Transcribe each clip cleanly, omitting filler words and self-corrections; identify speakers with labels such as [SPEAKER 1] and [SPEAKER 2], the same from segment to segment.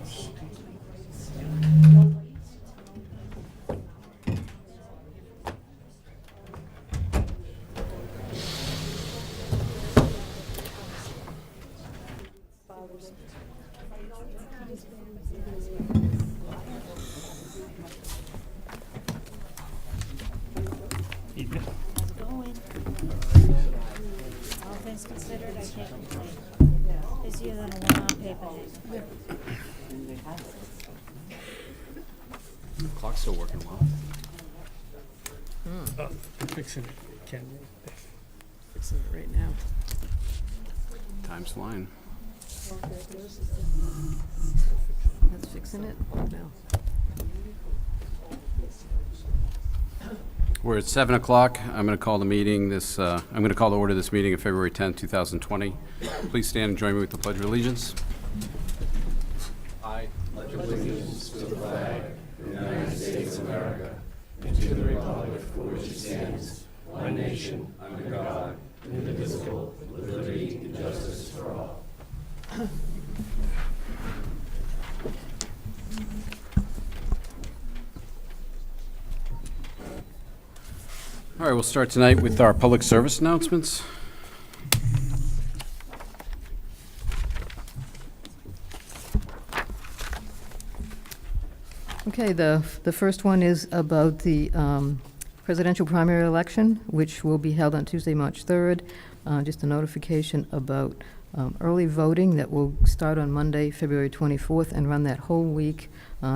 [SPEAKER 1] All things considered, I can't complain. Busier than a one-on paper day.
[SPEAKER 2] The clock's still working well.
[SPEAKER 3] Oh, I'm fixing it, Ken.
[SPEAKER 4] Fixing it right now.
[SPEAKER 2] Time's flying.
[SPEAKER 4] That's fixing it now.
[SPEAKER 2] We're at 7 o'clock. I'm going to call the meeting I'm going to call to order this meeting of February 10th, 2020. Please stand and join me with the Pledge of Allegiance. I pledge allegiance to the flag of the United States of America and to the republic for which it stands, one nation, under God, indivisible, with liberty and justice for all. All right, we'll start tonight with our public service announcements.
[SPEAKER 4] Okay, the first one is about the presidential primary election, which will be held on Tuesday, March 3rd. Just a notification about early voting that will start on Monday, February 24th, and run that whole week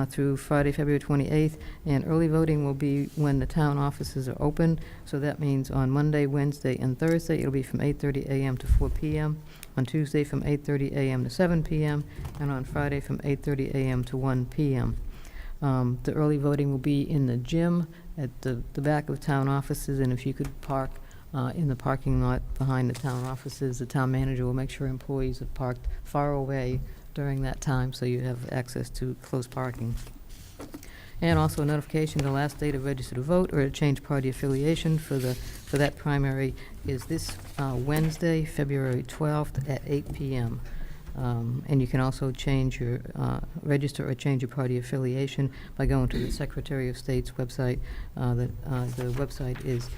[SPEAKER 4] through Friday, February 28th. And early voting will be when the town offices are open. So that means on Monday, Wednesday, and Thursday, it'll be from 8:30 a.m. to 4 p.m. On Tuesday, from 8:30 a.m. to 7 p.m. And on Friday, from 8:30 a.m. to 1 p.m. The early voting will be in the gym at the back of town offices, and if you could park in the parking lot behind the town offices, the town manager will make sure employees are parked far away during that time so you have access to close parking. And also a notification, the last day to register to vote or to change party affiliation for that primary is this Wednesday, February 12th at 8 p.m. And you can also change your, register or change your party affiliation by going to the Secretary of State's website. The website is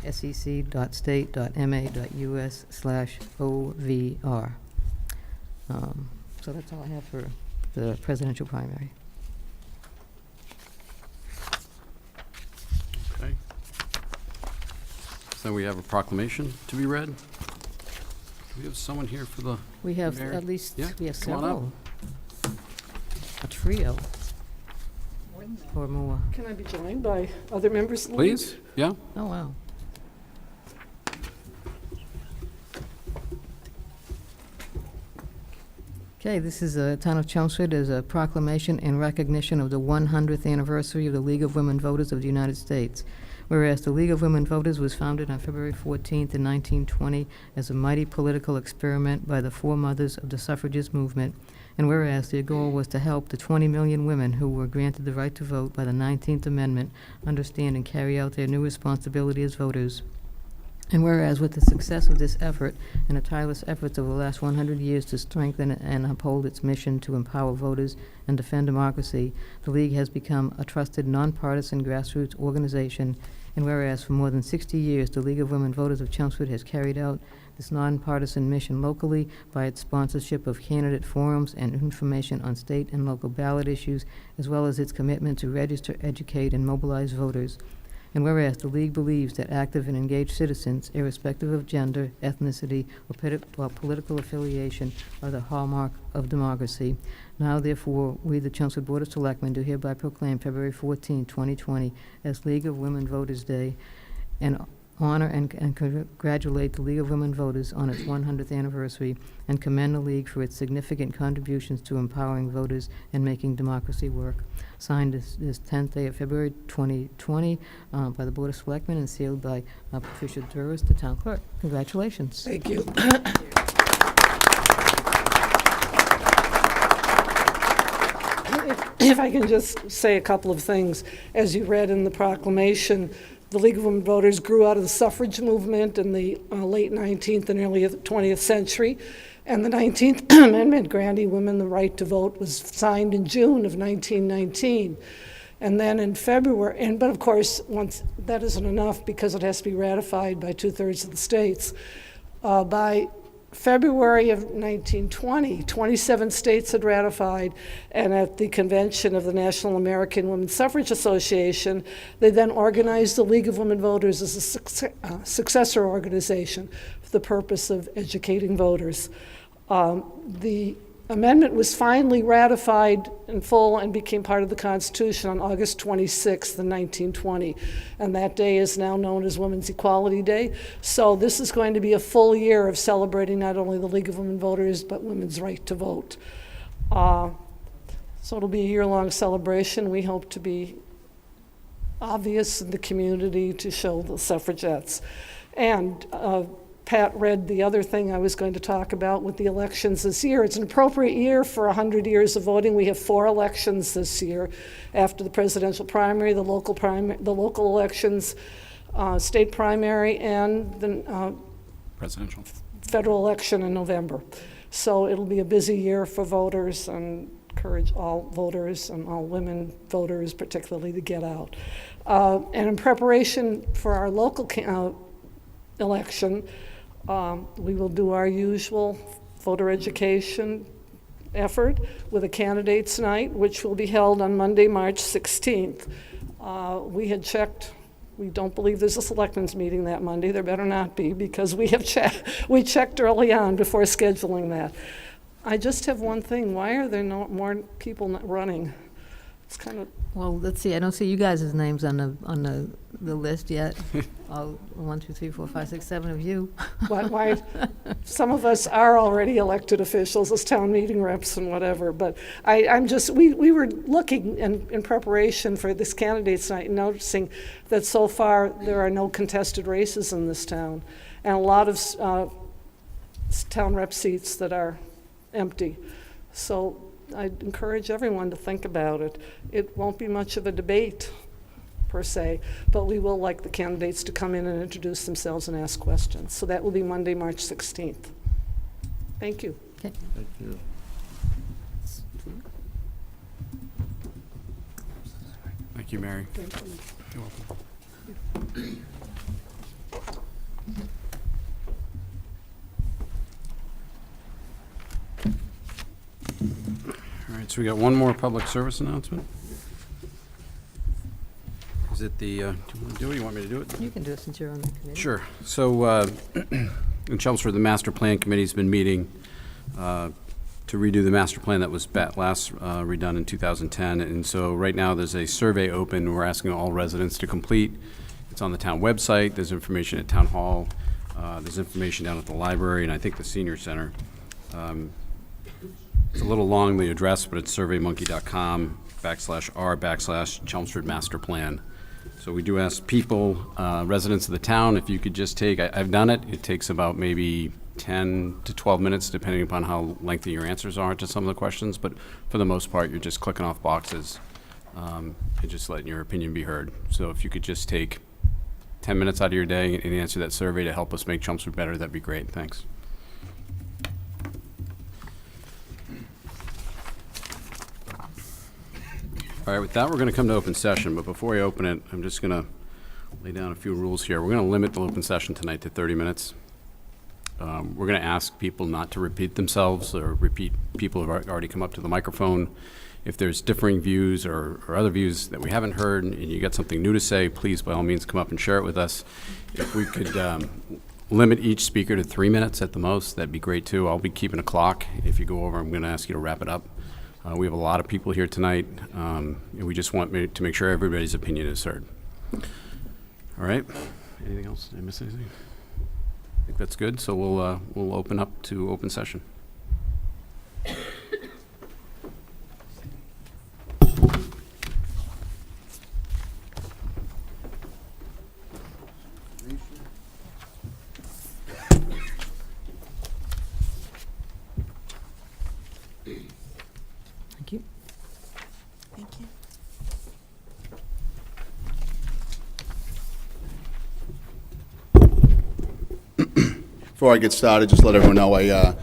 [SPEAKER 4] sec.state.ma.us/OVR. So that's all I have for the presidential primary.
[SPEAKER 2] Okay. So we have a proclamation to be read. Do we have someone here for the...
[SPEAKER 4] We have
[SPEAKER 2] Mary?
[SPEAKER 4] at least,
[SPEAKER 2] Yeah,
[SPEAKER 4] we have
[SPEAKER 2] come on up.
[SPEAKER 4] several. A trio. Or more.
[SPEAKER 5] Can I be joined by other members?
[SPEAKER 2] Please? Yeah?
[SPEAKER 4] Oh, wow. Okay, this is a Town of Chelmsford as a proclamation in recognition of the 100th anniversary of the League of Women Voters of the United States. Whereas the League of Women Voters was founded on February 14th in 1920 as a mighty political experiment by the foremothers of the suffragist movement, and whereas their goal was to help the 20 million women who were granted the right to vote by the 19th Amendment understand and carry out their new responsibility as voters. And whereas with the success of this effort and the tireless efforts over the last 100 years to strengthen and uphold its mission to empower voters and defend democracy, the League has become a trusted nonpartisan grassroots organization. And whereas for more than 60 years, the League of Women Voters of Chelmsford has carried out this nonpartisan mission locally by its sponsorship of candidate forums and information on state and local ballot issues, as well as its commitment to register, educate, and mobilize voters. And whereas the League believes that active and engaged citizens, irrespective of gender, ethnicity, or political affiliation, are the hallmark of democracy, now therefore we, the Chelmsford Board of Selectmen, do hereby proclaim February 14, 2020 as League of Women Voters Day, and honor and congratulate the League of Women Voters on its 100th anniversary, and commend the League for its significant contributions to empowering voters and making democracy work. Signed this 10th day of February 2020 by the Board of Selectmen and sealed by Patricia Duras, the Town Clerk. Congratulations.
[SPEAKER 5] Thank you. If I can just say a couple of things. As you read in the proclamation, the League of Women Voters grew out of the suffrage movement in the late 19th and early 20th century. And the 19th Amendment granting women the right to vote was signed in June of 1919. And then in February, but of course, once that isn't enough because it has to be ratified by 2/3 of the states. By February of 1920, 27 states had ratified, and at the convention of the National American Women's Suffrage Association, they then organized the League of Women Voters as a successor organization for the purpose of educating voters. The amendment was finally ratified in full and became part of the Constitution on August 26th, 1920. And that day is now known as Women's Equality Day. So this is going to be a full year of celebrating not only the League of Women Voters, but women's right to vote. So it'll be a year-long celebration. We hope to be obvious in the community to show the suffragettes. And Pat read the other thing I was going to talk about with the elections this year. It's an appropriate year for 100 years of voting. We have 4 elections this year, after the presidential primary, the local elections, state primary, and the
[SPEAKER 2] Presidential.
[SPEAKER 5] federal election in November. So it'll be a busy year for voters, and encourage all voters and all women voters particularly to get out. And in preparation for our local election, we will do our usual voter education effort with a candidates night, which will be held on Monday, March 16th. We had checked. We don't believe there's a selectmen's meeting that Monday. There better not be, because we checked early on before scheduling that. I just have one thing. Why are there no more people not running? It's kind of...
[SPEAKER 4] Well, let's see, I don't see you guys' names on the list yet. All 1, 2, 3, 4, 5, 6, 7 of you.
[SPEAKER 5] why some of us are already elected officials as town meeting reps and whatever, but we were looking in preparation for this candidates night, noticing that so far there are no contested races in this town, and a lot of town rep seats that are empty. So I'd encourage everyone to think about it. It won't be much of a debate per se, but we will like the candidates to come in and introduce themselves and ask questions. So that will be Monday, March 16th. Thank you.
[SPEAKER 4] Okay.
[SPEAKER 2] Thank you. Thank you, Mary.
[SPEAKER 5] Thank you.
[SPEAKER 2] You're welcome. All right, so we got one more public service announcement. Is it the, do you want to do it? You want me to do it?
[SPEAKER 4] You can do it since you're on the committee.
[SPEAKER 2] Sure. So in Chelmsford, the Master Plan Committee's been meeting to redo the master plan that was last redone in 2010. And so right now there's a survey open we're asking all residents to complete. It's on the town website. There's information at Town Hall. There's information down at the library and I think the Senior Center. It's a little long, the address, but it's surveymonkey.com/r/Chelmsford Master Plan. So we do ask people, residents of the town, if you could just take, I've done it. It takes about maybe 10 to 12 minutes, depending upon how lengthy your answers are to some of the questions. But for the most part, you're just clicking off boxes and just letting your opinion be heard. So if you could just take 10 minutes out of your day and answer that survey to help us make Chelmsford better, that'd be great. Thanks. All right, with that, we're going to come to open session, but before we open it, I'm just going to lay down a few rules here. We're going to limit the open session tonight to 30 minutes. We're going to ask people not to repeat themselves or repeat people who have already come up to the microphone. If there's differing views or other views that we haven't heard and you got something new to say, please, by all means, come up and share it with us. If we could limit each speaker to 3 minutes at the most, that'd be great, too. I'll be keeping a clock. If you go over, I'm going to ask you to wrap it up. We have a lot of people here tonight, and we just want to make sure everybody's opinion is heard. All right. Anything else? Did I miss anything? I think that's good. So we'll open up to open session.
[SPEAKER 4] Thank you.
[SPEAKER 1] Thank you.
[SPEAKER 6] Before I get started, just let everyone know I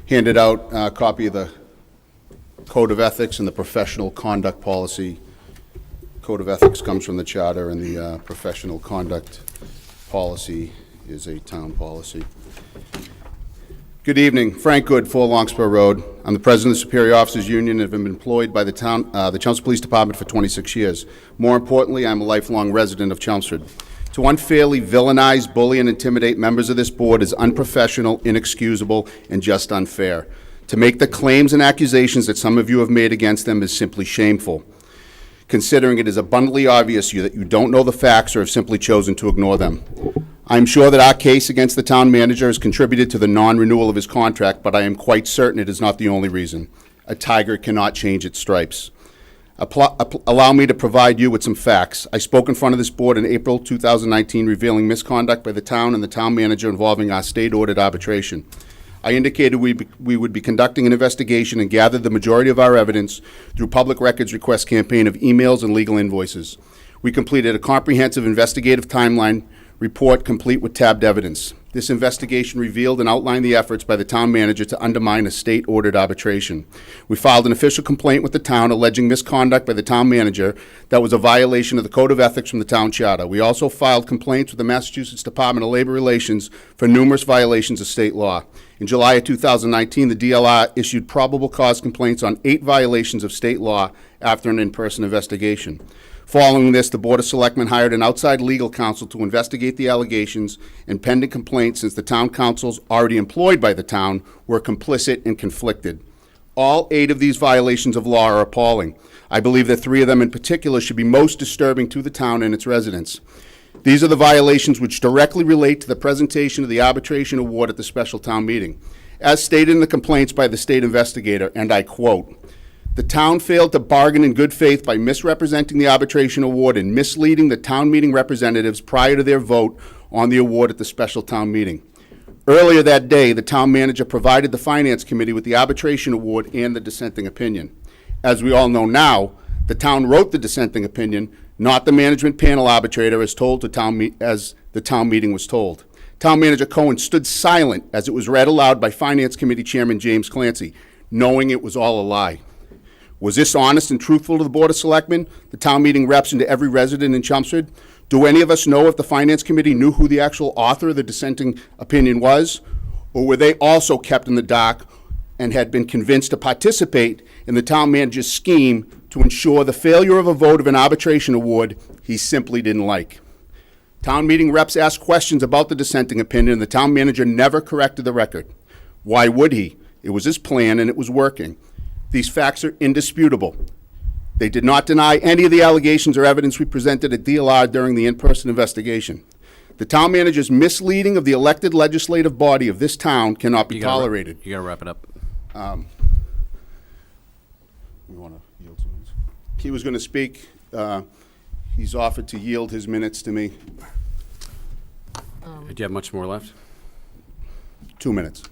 [SPEAKER 6] handed out a copy of the Code of Ethics and the Professional Conduct Policy. Code of Ethics comes from the Charter, and the Professional Conduct Policy is a town policy. Good evening. Frank Good, 4 Longspur Road. I'm the president of the Superior Officers Union and have been employed by the Chelmsford Police Department for 26 years. More importantly, I'm a lifelong resident of Chelmsford. To unfairly villainize, bully, and intimidate members of this board is unprofessional, inexcusable, and just unfair. To make the claims and accusations that some of you have made against them is simply shameful, considering it is abundantly obvious that you don't know the facts or have simply chosen to ignore them. I'm sure that our case against the town manager has contributed to the non-renewal of his contract, but I am quite certain it is not the only reason. A tiger cannot change its stripes. Allow me to provide you with some facts. I spoke in front of this board in April 2019 revealing misconduct by the town and the town manager involving our state-ordered arbitration. I indicated we would be conducting an investigation and gathered the majority of our evidence through public records request campaign of emails and legal invoices. We completed a comprehensive investigative timeline report complete with tabbed evidence. This investigation revealed and outlined the efforts by the town manager to undermine a state-ordered arbitration. We filed an official complaint with the town alleging misconduct by the town manager that was a violation of the Code of Ethics from the town charter. We also filed complaints with the Massachusetts Department of Labor Relations for numerous violations of state law. In July of 2019, the DLR issued probable cause complaints on 8 violations of state law after an in-person investigation. Following this, the Board of Selectmen hired an outside legal counsel to investigate the allegations and pending complaints, since the town councils already employed by the town were complicit and conflicted. All 8 of these violations of law are appalling. I believe that 3 of them in particular should be most disturbing to the town and its residents. These are the violations which directly relate to the presentation of the arbitration award at the special town meeting. As stated in the complaints by the state investigator, and I quote, "The town failed to bargain in good faith by misrepresenting the arbitration award and misleading the town meeting representatives prior to their vote on the award at the special town meeting. Earlier that day, the town manager provided the finance committee with the arbitration award and the dissenting opinion. As we all know now, the town wrote the dissenting opinion, not the management panel arbitrator as the town meeting was told. Town manager Cohen stood silent as it was read aloud by finance committee chairman James Clancy, knowing it was all a lie. Was this honest and truthful to the Board of Selectmen, the town meeting reps, and to every resident in Chelmsford? Do any of us know if the Finance Committee knew who the actual author of the dissenting opinion was? Or were they also kept in the dark and had been convinced to participate in the town manager's scheme to ensure the failure of a vote of an arbitration award he simply didn't like? Town meeting reps asked questions about the dissenting opinion, and the town manager never corrected the record. Why would he? It was his plan, and it was working. These facts are indisputable. They did not deny any of the allegations or evidence we presented at DLR during the in-person investigation. The town manager's misleading of the elected legislative body of this town cannot be tolerated.
[SPEAKER 2] You gotta wrap it up.
[SPEAKER 6] We want to yield some minutes. He was going to speak. He's offered to yield his minutes to me.
[SPEAKER 2] Do you have much more left?
[SPEAKER 6] 2 minutes.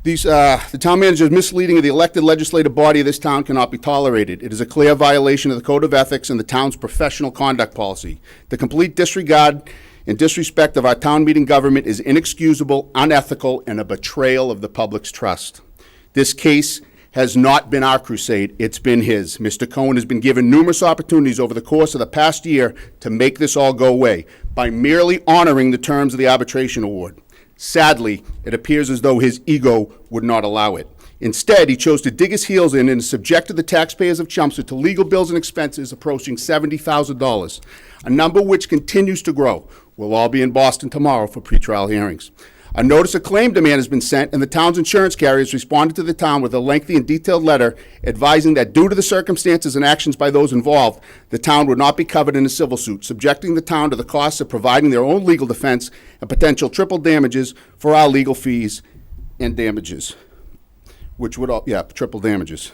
[SPEAKER 6] The town manager's misleading of the elected legislative body of this town cannot be tolerated. It is a clear violation of the Code of Ethics and the town's professional conduct policy. The complete disregard and disrespect of our town meeting government is inexcusable, unethical, and a betrayal of the public's trust. This case has not been our crusade, it's been his. Mr. Cohen has been given numerous opportunities over the course of the past year to make this all go away by merely honoring the terms of the arbitration award. Sadly, it appears as though his ego would not allow it. Instead, he chose to dig his heels in and subjected the taxpayers of Chelmsford to legal bills and expenses approaching $70,000, a number which continues to grow. We'll all be in Boston tomorrow for pretrial hearings. A notice of claim demand has been sent, and the town's insurance carriers responded to the town with a lengthy and detailed letter advising that due to the circumstances and actions by those involved, the town would not be covered in a civil suit, subjecting the town to the costs of providing their own legal defense and potential triple damages for our legal fees and damages, triple damages.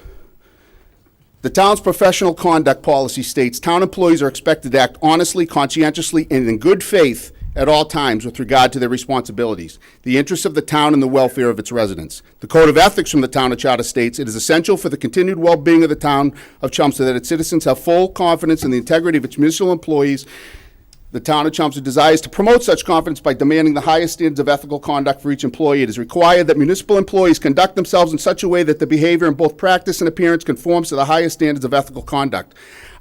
[SPEAKER 6] The town's professional conduct policy states town employees are expected to act honestly, conscientiously, and in good faith at all times with regard to their responsibilities, the interests of the town and the welfare of its residents. The Code of Ethics from the Town of Charter states it is essential for the continued well-being of the town of Chelmsford that its citizens have full confidence in the integrity of its municipal employees The town of Chelmsford desires to promote such confidence by demanding the highest standards of ethical conduct for each employee. It is required that municipal employees conduct themselves in such a way that the behavior in both practice and appearance conforms to the highest standards of ethical conduct.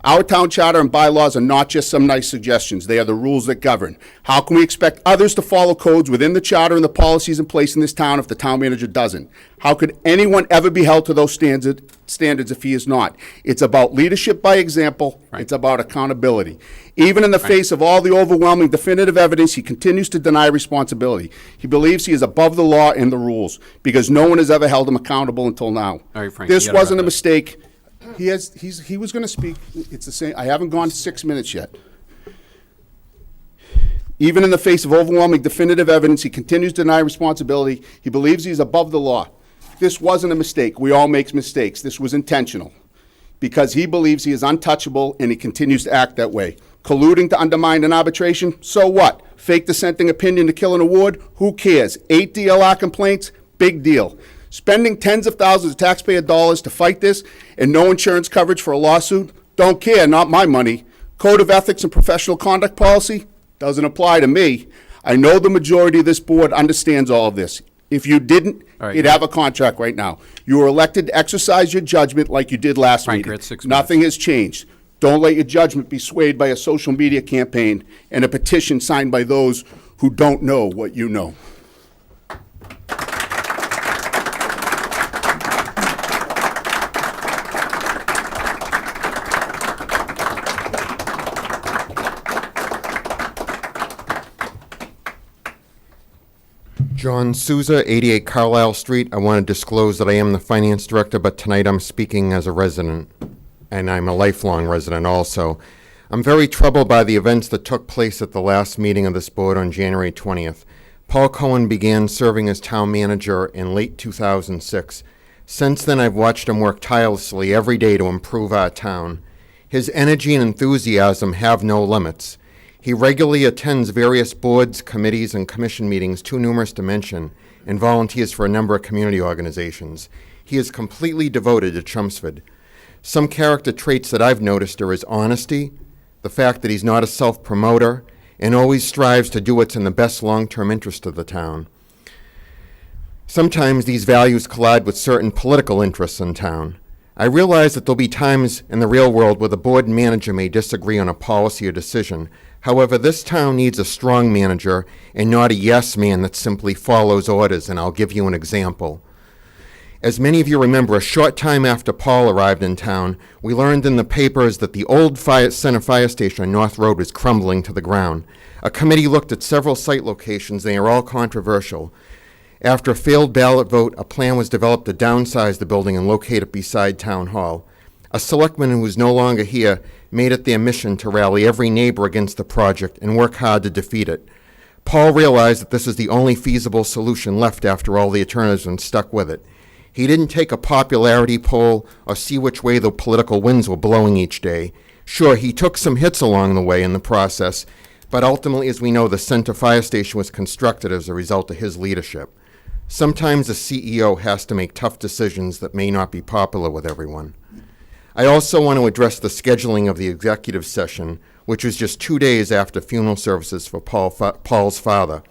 [SPEAKER 6] Our town charter and bylaws are not just some nice suggestions. They are the rules that govern. How can we expect others to follow codes within the charter and the policies in place in this town if the town manager doesn't? How could anyone ever be held to those standards if he is not? It's about leadership by example.
[SPEAKER 2] Right.
[SPEAKER 6] It's about accountability. Even in the face of all the overwhelming definitive evidence, he continues to deny responsibility. He believes he is above the law and the rules because no one has ever held him accountable until now.
[SPEAKER 2] All right, Frank,
[SPEAKER 6] This
[SPEAKER 2] you gotta
[SPEAKER 6] wasn't a
[SPEAKER 2] wrap up.
[SPEAKER 6] mistake. He was going to speak. It's the same. I haven't gone 6 minutes yet. Even in the face of overwhelming definitive evidence, he continues to deny responsibility. He believes he's above the law. This wasn't a mistake. We all make mistakes. This was intentional because he believes he is untouchable and he continues to act that way. Colluding to undermine an arbitration? So what? Fake dissenting opinion to kill an award? Who cares? 8 DLR complaints? Big deal. Spending tens of thousands of taxpayer dollars to fight this and no insurance coverage for a lawsuit? Don't care, not my money. Code of ethics and professional conduct policy? Doesn't apply to me. I know the majority of this board understands all of this. If you didn't,
[SPEAKER 2] All right,
[SPEAKER 6] you'd have a contract right now. You were elected to exercise your judgment like you did last
[SPEAKER 2] Frank,
[SPEAKER 6] meeting.
[SPEAKER 2] you're at 6 minutes.
[SPEAKER 6] Nothing has changed. Don't let your judgment be swayed by a social media campaign and a petition signed by those who don't know what you know.
[SPEAKER 7] John Souza, 88 Carlisle Street. I want to disclose that I am the finance director, but tonight I'm speaking as a resident, and I'm a lifelong resident also. I'm very troubled by the events that took place at the last meeting of this board on January 20th. Paul Cohen began serving as town manager in late 2006. Since then, I've watched him work tirelessly every day to improve our town. His energy and enthusiasm have no limits. He regularly attends various boards, committees, and commission meetings, too numerous to mention, and volunteers for a number of community organizations. He is completely devoted to Chelmsford. Some character traits that I've noticed are his honesty, the fact that he's not a self-promoter, and always strives to do what's in the best long-term interest of the town. Sometimes these values collide with certain political interests in town. I realize that there'll be times in the real world where the board and manager may disagree on a policy or decision. However, this town needs a strong manager and not a yes man that simply follows orders, and I'll give you an example. As many of you remember, a short time after Paul arrived in town, we learned in the papers that the old Center Fire Station on North Road was crumbling to the ground. A committee looked at several site locations, and they are all controversial. After a failed ballot vote, a plan was developed to downsize the building and locate it beside Town Hall. A selectman who is no longer here made it their mission to rally every neighbor against the project and work hard to defeat it. Paul realized that this is the only feasible solution left after all the alternatives and stuck with it. He didn't take a popularity poll or see which way the political winds were blowing each day. Sure, he took some hits along the way in the process, but ultimately, as we know, the Center Fire Station was constructed as a result of his leadership. Sometimes a CEO has to make tough decisions that may not be popular with everyone. I also want to address the scheduling of the executive session, which was just 2 days after funeral services for Paul's father.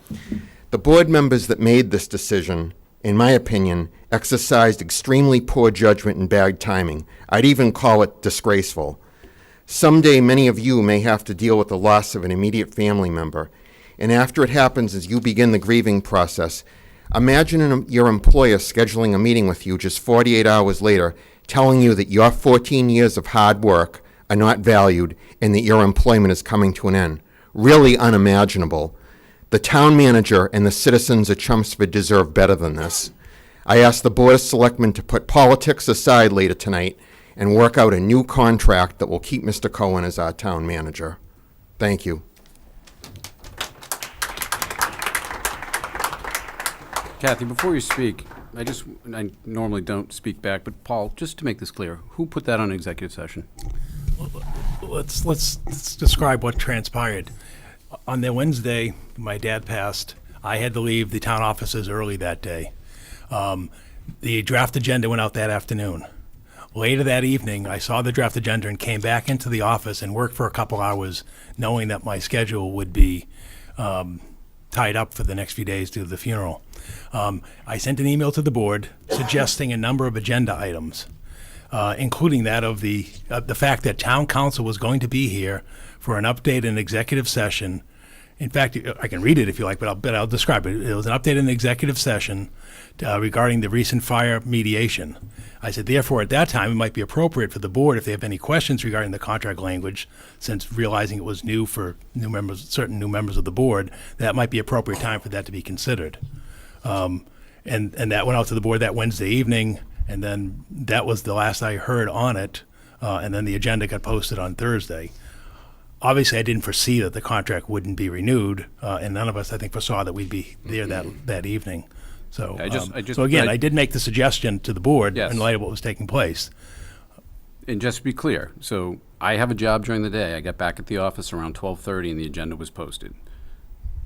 [SPEAKER 7] The board members that made this decision, in my opinion, exercised extremely poor judgment and bad timing. I'd even call it disgraceful. Someday, many of you may have to deal with the loss of an immediate family member, and after it happens, as you begin the grieving process, imagine your employer scheduling a meeting with you just 48 hours later, telling you that your 14 years of hard work are not valued and that your employment is coming to an end. Really unimaginable. The town manager and the citizens of Chelmsford deserve better than this. I ask the Board of Selectmen to put politics aside later tonight and work out a new contract that will keep Mr. Cohen as our town manager. Thank you.
[SPEAKER 2] Kathy, before you speak, I normally don't speak back, but Paul, just to make this clear, who put that on executive session?
[SPEAKER 3] Let's describe what transpired. On the Wednesday, my dad passed. I had to leave the town offices early that day. The draft agenda went out that afternoon. Later that evening, I saw the draft agenda and came back into the office and worked for a couple hours, knowing that my schedule would be tied up for the next few days due to the funeral. I sent an email to the board suggesting a number of agenda items, including that of the fact that town council was going to be here for an update in executive session. In fact, I can read it if you like, but I'll describe it. It was an update in the executive session regarding the recent fire mediation. I said, therefore, at that time, it might be appropriate for the board, if they have any questions regarding the contract language, since realizing it was new for certain new members of the board, that might be appropriate time for that to be considered. And that went out to the board that Wednesday evening, and then that was the last I heard on it, and then the agenda got posted on Thursday. Obviously, I didn't foresee that the contract wouldn't be renewed, and none of us, I think, foresaw that we'd be there that evening. So, I did make the suggestion to the board
[SPEAKER 2] Yes.
[SPEAKER 3] in light of what was taking place.
[SPEAKER 2] And just to be clear, so I have a job during the day. I got back at the office around 12:30 and the agenda was posted.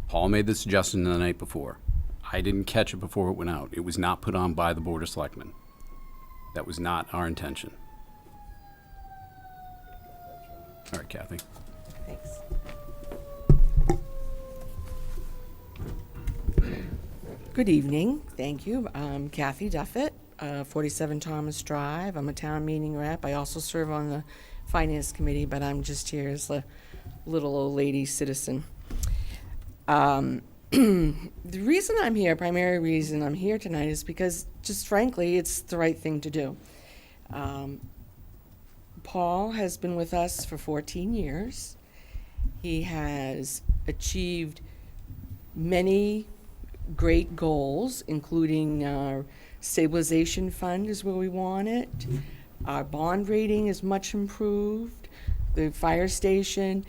[SPEAKER 2] Paul made the suggestion the night before. I didn't catch it before it went out. It was not put on by the Board of Selectmen. That was not our intention. All right, Kathy.
[SPEAKER 8] Thanks. Good evening. Thank you. I'm Kathy Duffett, 47 Thomas Drive. I'm a town meeting rep. I also serve on the Finance Committee, but I'm just here as a little old lady citizen. The reason I'm here, primary reason I'm here tonight, is because, just frankly, it's the right thing to do. Paul has been with us for 14 years. He has achieved many great goals, including our stabilization fund is where we want it. Our bond rating is much improved. The fire station,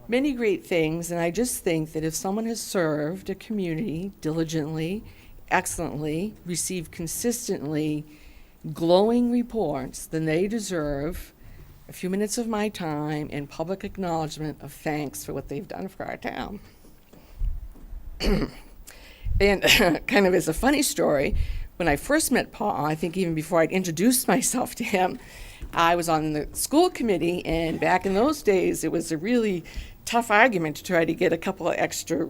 [SPEAKER 8] many great things. And I just think that if someone has served a community diligently, excellently, received consistently glowing reports, then they deserve a few minutes of my time and public acknowledgement of thanks for what they've done for our town. And kind of as a funny story, when I first met Paul, I think even before I'd introduced myself to him, I was on the school committee, and back in those days, it was a really tough argument to try to get a couple of extra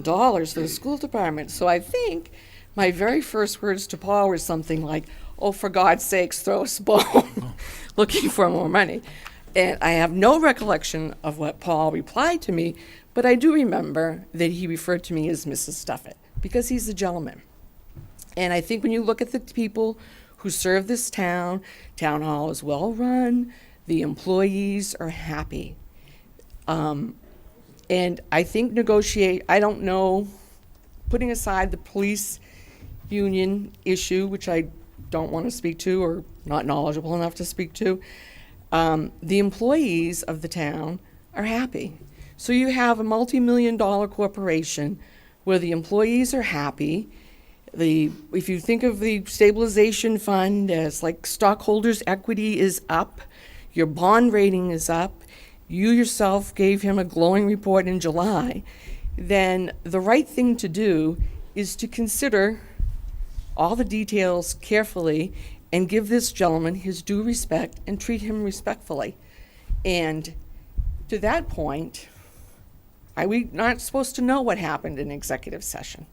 [SPEAKER 8] dollars for the school department. So I think my very first words to Paul were something like, "Oh, for God's sakes, throw us a bone," looking for more money. And I have no recollection of what Paul replied to me, but I do remember that he referred to me as Mrs. Duffett, because he's a gentleman. And I think when you look at the people who serve this town, town hall is well run, the employees are happy. And I think I don't know, putting aside the police union issue, which I don't want to speak to or not knowledgeable enough to speak to, the employees of the town are happy. So you have a multi-million-dollar corporation where the employees are happy. If you think of the stabilization fund as like stockholders' equity is up, your bond rating is up, you yourself gave him a glowing report in July, then the right thing to do is to consider all the details carefully and give this gentleman his due respect and treat him respectfully. And to that point, we're not supposed to know what happened in executive session.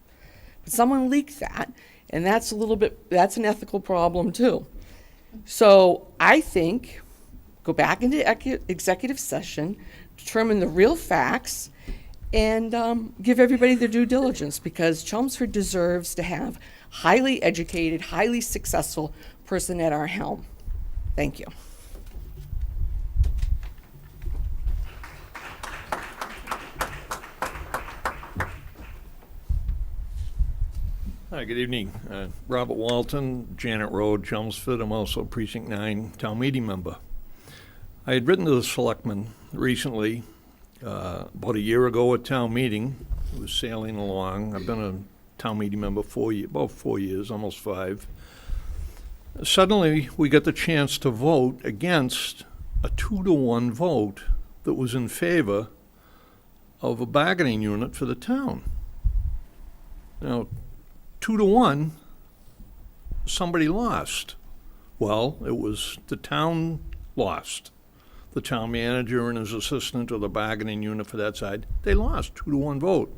[SPEAKER 8] But someone leaked that, and that's an ethical problem too. So I think, go back into executive session, determine the real facts, and give everybody their due diligence, because Chelmsford deserves to have highly educated, highly successful person at our helm. Thank you.
[SPEAKER 9] Hi, good evening. Robert Walton, Janet Road, Chelmsford. I'm also Precinct 9 town meeting member. I had written to the Selectmen recently, about a year ago at town meeting. It was sailing along. I've been a town meeting member about 4 years, almost 5. Suddenly, we got the chance to vote against a 2-to-1 vote that was in favor of a bargaining unit for the town. Now, 2-to-1, somebody lost. Well, it was the town lost. The town manager and his assistant, or the bargaining unit for that side, they lost 2-1 vote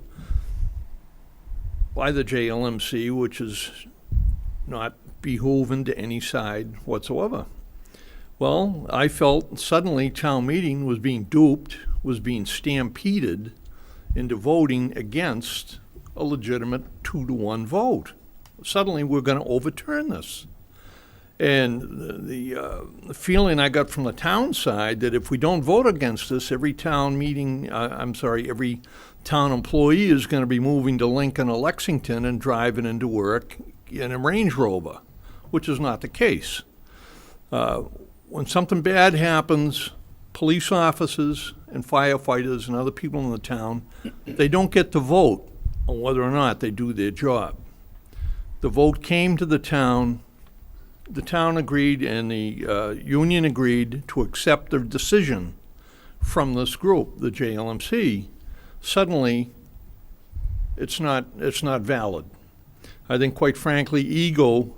[SPEAKER 9] by the JLMC, which is not beholden to any side whatsoever. Well, I felt suddenly town meeting was being duped, was being stampeded into voting against a legitimate 2-1 vote. Suddenly we're going to overturn this. And the feeling I got from the town side that if we don't vote against this, every town every town employee is going to be moving to Lincoln or Lexington and driving into work in a Range Rover, which is not the case. When something bad happens, police officers and firefighters and other people in the town, they don't get to vote on whether or not they do their job. The vote came to the town agreed and the union agreed to accept the decision from this group, the JLMC. Suddenly, it's not valid. I think, quite frankly, ego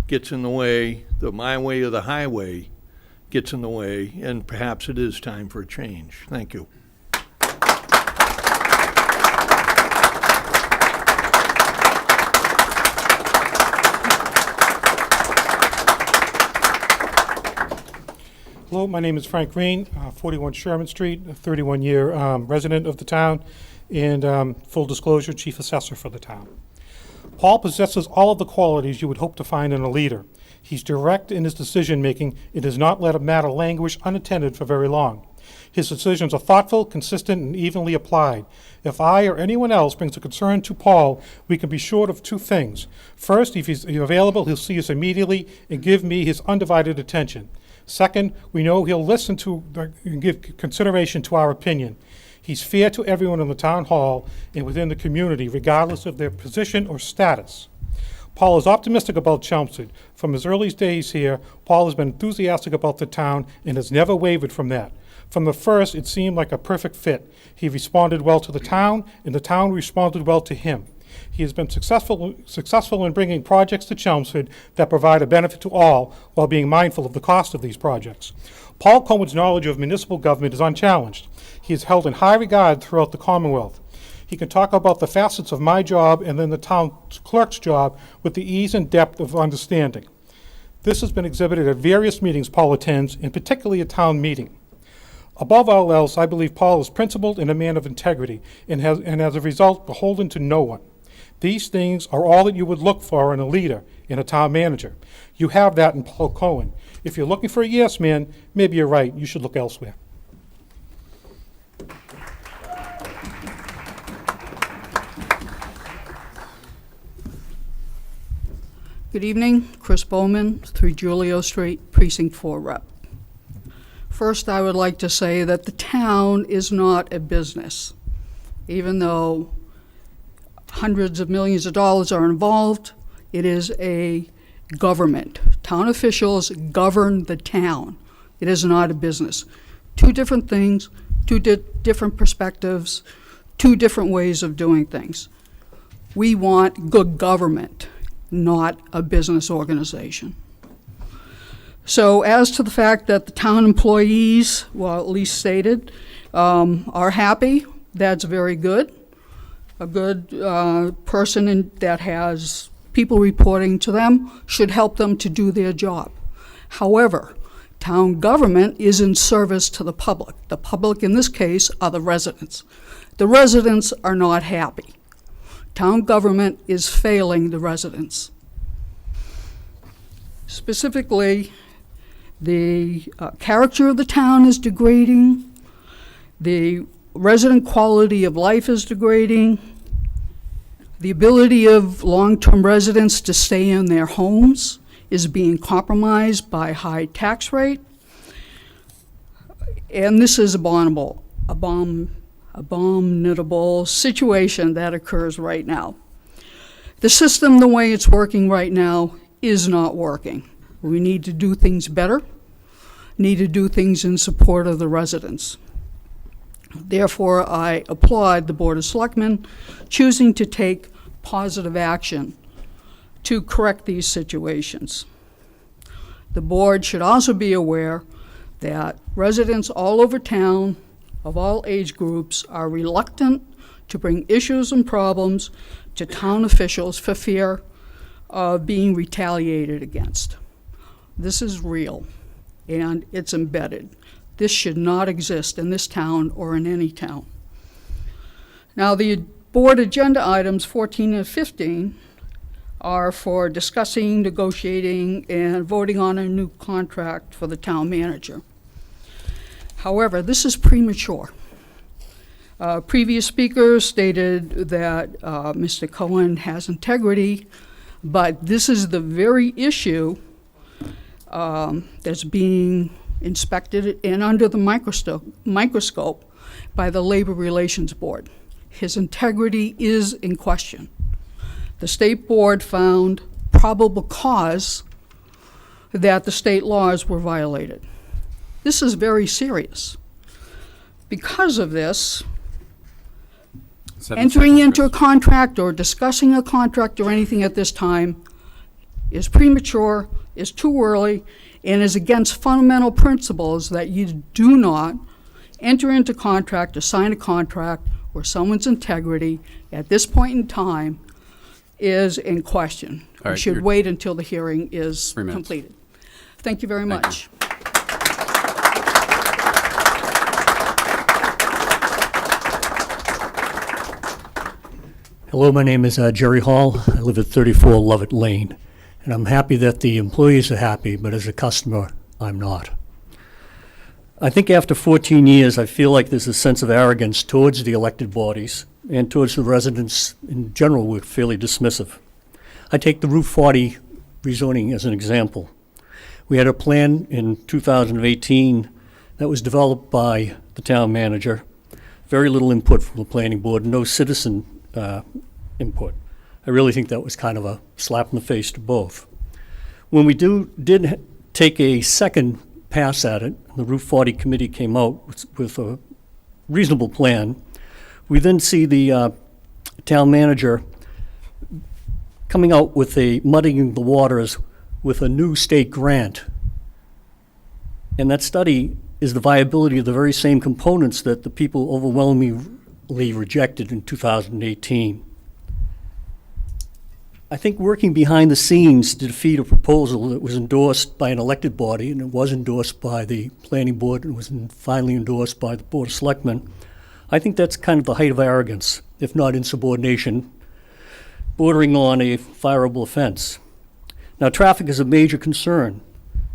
[SPEAKER 9] gets in the way, the my way or the highway gets in the way, and perhaps it is time for a change. Thank you.
[SPEAKER 10] Hello, my name is Frank Green, 41 Sherman Street, a 31-year resident of the town, and full disclosure, chief assessor for the town. Paul possesses all of the qualities you would hope to find in a leader. He's direct in his decision-making and does not let a matter languish unattended for very long. His decisions are thoughtful, consistent, and evenly applied. If I or anyone else brings a concern to Paul, we can be sure of two things. First, if he's available, he'll see us immediately and give me his undivided attention. Second, we know he'll listen to and give consideration to our opinion. He's fair to everyone in the town hall and within the community, regardless of their position or status. Paul is optimistic about Chelmsford. From his early days here, Paul has been enthusiastic about the town and has never wavered from that. From the first, it seemed like a perfect fit. He responded well to the town, and the town responded well to him. He has been successful in bringing projects to Chelmsford that provide a benefit to all while being mindful of the cost of these projects. Paul Cohen's knowledge of municipal government is unchallenged. He is held in high regard throughout the Commonwealth. He can talk about the facets of my job and then the town clerk's job with the ease and depth of understanding. This has been exhibited at various meetings Paul attends, and particularly a town meeting. Above all else, I believe Paul is principled and a man of integrity, and as a result, beholden to no one. These things are all that you would look for in a leader, in a town manager. You have that in Paul Cohen. If you're looking for a yes man, maybe you're right. You should look elsewhere.
[SPEAKER 11] Good evening, Chris Bowman, 3 Julio Street, Precinct 4 Rep. First, I would like to say that the town is not a business. Even though hundreds of millions of dollars are involved, it is a government. Town officials govern the town. It is not a business. Two different things, two different perspectives, two different ways of doing things. We want good government, not a business organization. So as to the fact that the town employees, well, at least stated, are happy, that's very good. A good person that has people reporting to them should help them to do their job. However, town government is in service to the public. The public in this case are the residents. The residents are not happy. Town government is failing the residents. Specifically, the character of the town is degrading. The resident quality of life is degrading. The ability of long-term residents to stay in their homes is being compromised by high tax rate. And this is abominable situation that occurs right now. The system, the way it's working right now, is not working. We need to do things better, need to do things in support of the residents. Therefore, I applaud the Board of Selectmen choosing to take positive action to correct these situations. The board should also be aware that residents all over town of all age groups are reluctant to bring issues and problems to town officials for fear of being retaliated against. This is real, and it's embedded. This should not exist in this town or in any town. Now, the board agenda items 14 and 15 are for discussing, negotiating, and voting on a new contract for the town manager. However, this is premature. Previous speakers stated that Mr. Cohen has integrity, but this is the very issue that's being inspected and under the microscope by the Labor Relations Board. His integrity is in question. The state board found probable cause that the state laws were violated. This is very serious. Because of this, entering into a contract or discussing a contract or anything at this time is premature, is too early, and is against fundamental principles that you do not enter into contract or sign a contract where someone's integrity at this point in time is in question.
[SPEAKER 2] All right,
[SPEAKER 11] You should
[SPEAKER 2] you're-
[SPEAKER 11] wait until the hearing is
[SPEAKER 2] 3 minutes.
[SPEAKER 11] completed. Thank you very
[SPEAKER 2] Thank
[SPEAKER 11] much.
[SPEAKER 12] Hello, my name is Jerry Hall. I live at 34 Lovett Lane, and I'm happy that the employees are happy, but as a customer, I'm not. I think after 14 years, I feel like there's a sense of arrogance towards the elected bodies and towards the residents in general. We're fairly dismissive. I take the Route 40 rezoning as an example. We had a plan in 2018 that was developed by the town manager, very little input from the planning board, no citizen input. I really think that was kind of a slap in the face to both. When we did take a second pass at it, the Route 40 committee came out with a reasonable plan. We then see the town manager coming out with muddying the waters with a new state grant. And that study is the viability of the very same components that the people overwhelmingly rejected in 2018. I think working behind the scenes to defeat a proposal that was endorsed by an elected body, and it was endorsed by the planning board, and was finally endorsed by the Board of Selectmen, I think that's kind of the height of arrogance, if not insubordination, bordering on a fireable offense. Now, traffic is a major concern.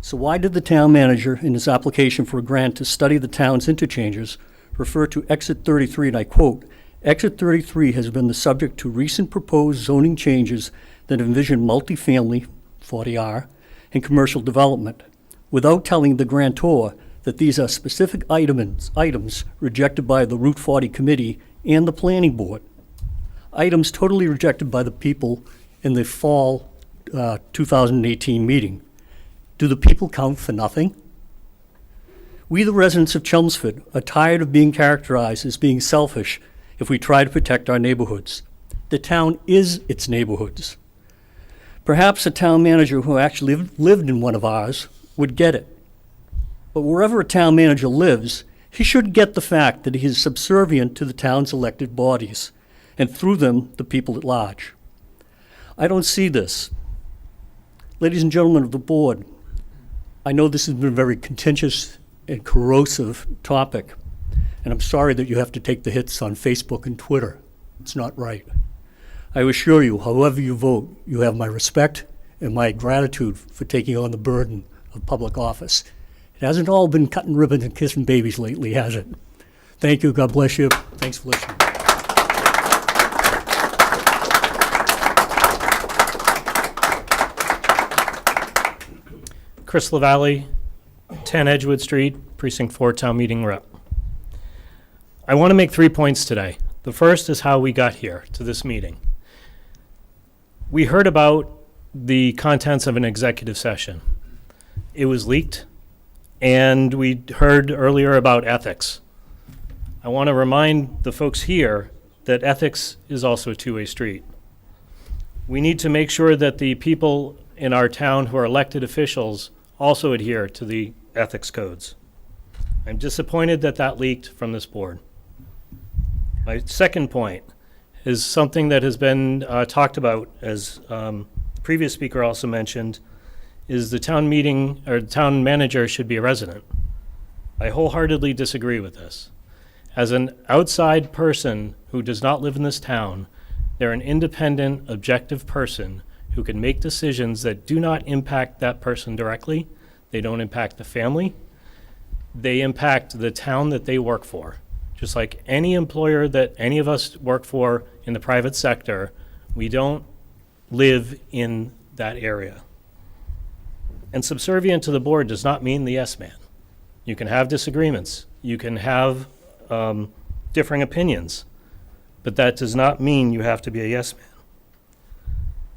[SPEAKER 12] So why did the town manager, in his application for a grant to study the town's interchanges, refer to Exit 33, and I quote, "Exit 33 has been the subject to recent proposed zoning changes that envision multifamily, 40R, and commercial development, without telling the grantor that these are specific items rejected by the Route 40 committee and the planning board, items totally rejected by the people in the fall 2018 meeting. Do the people count for nothing? We, the residents of Chelmsford, are tired of being characterized as being selfish if we try to protect our neighborhoods. The town is its neighborhoods. Perhaps a town manager who actually lived in one of ours would get it. But wherever a town manager lives, he should get the fact that he is subservient to the town's elected bodies, and through them, the people at large. I don't see this. Ladies and gentlemen of the board, I know this has been a very contentious and corrosive topic, and I'm sorry that you have to take the hits on Facebook and Twitter. It's not right. I assure you, however you vote, you have my respect and my gratitude for taking on the burden of public office. It hasn't all been cutting ribbons and kissing babies lately, has it? Thank you. God bless you. Thanks for listening.
[SPEAKER 13] Chris LaValle, 10 Edgewood Street, Precinct 4, Town Meeting Rep. I want to make 3 points today. The first is how we got here to this meeting. We heard about the contents of an executive session. It was leaked, and we heard earlier about ethics. I want to remind the folks here that ethics is also a two-way street. We need to make sure that the people in our town who are elected officials also adhere to the ethics codes. I'm disappointed that that leaked from this board. My second point is something that has been talked about, as the previous speaker also mentioned, is the town meeting or town manager should be a resident. I wholeheartedly disagree with this. As an outside person who does not live in this town, they're an independent, objective person who can make decisions that do not impact that person directly. They don't impact the family. They impact the town that they work for. Just like any employer that any of us work for in the private sector, we don't live in that area. And subservient to the board does not mean the yes man. You can have disagreements. You can have differing opinions, but that does not mean you have to be a yes man.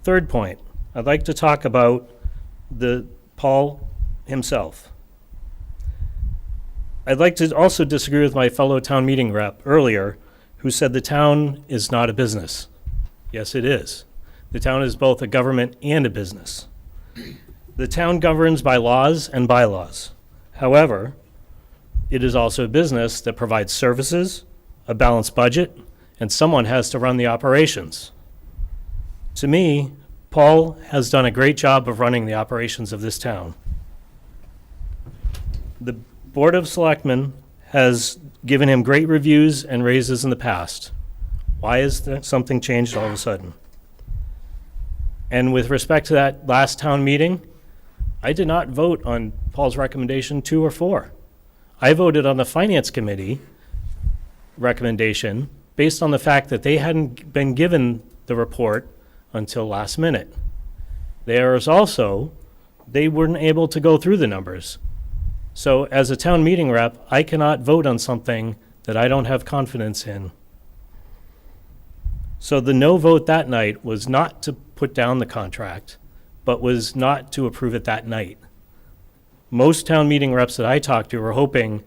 [SPEAKER 13] Third point, I'd like to talk about Paul himself. I'd like to also disagree with my fellow town meeting rep earlier, who said the town is not a business. Yes, it is. The town is both a government and a business. The town governs by laws and bylaws. However, it is also a business that provides services, a balanced budget, and someone has to run the operations. To me, Paul has done a great job of running the operations of this town. The Board of Selectmen has given him great reviews and raises in the past. Why is something changed all of a sudden? And with respect to that last town meeting, I did not vote on Paul's recommendation 2 or 4. I voted on the Finance Committee recommendation based on the fact that they hadn't been given the report until last minute. There is also, they weren't able to go through the numbers. So as a town meeting rep, I cannot vote on something that I don't have confidence in. So the no vote that night was not to put down the contract, but was not to approve it that night. Most town meeting reps that I talked to were hoping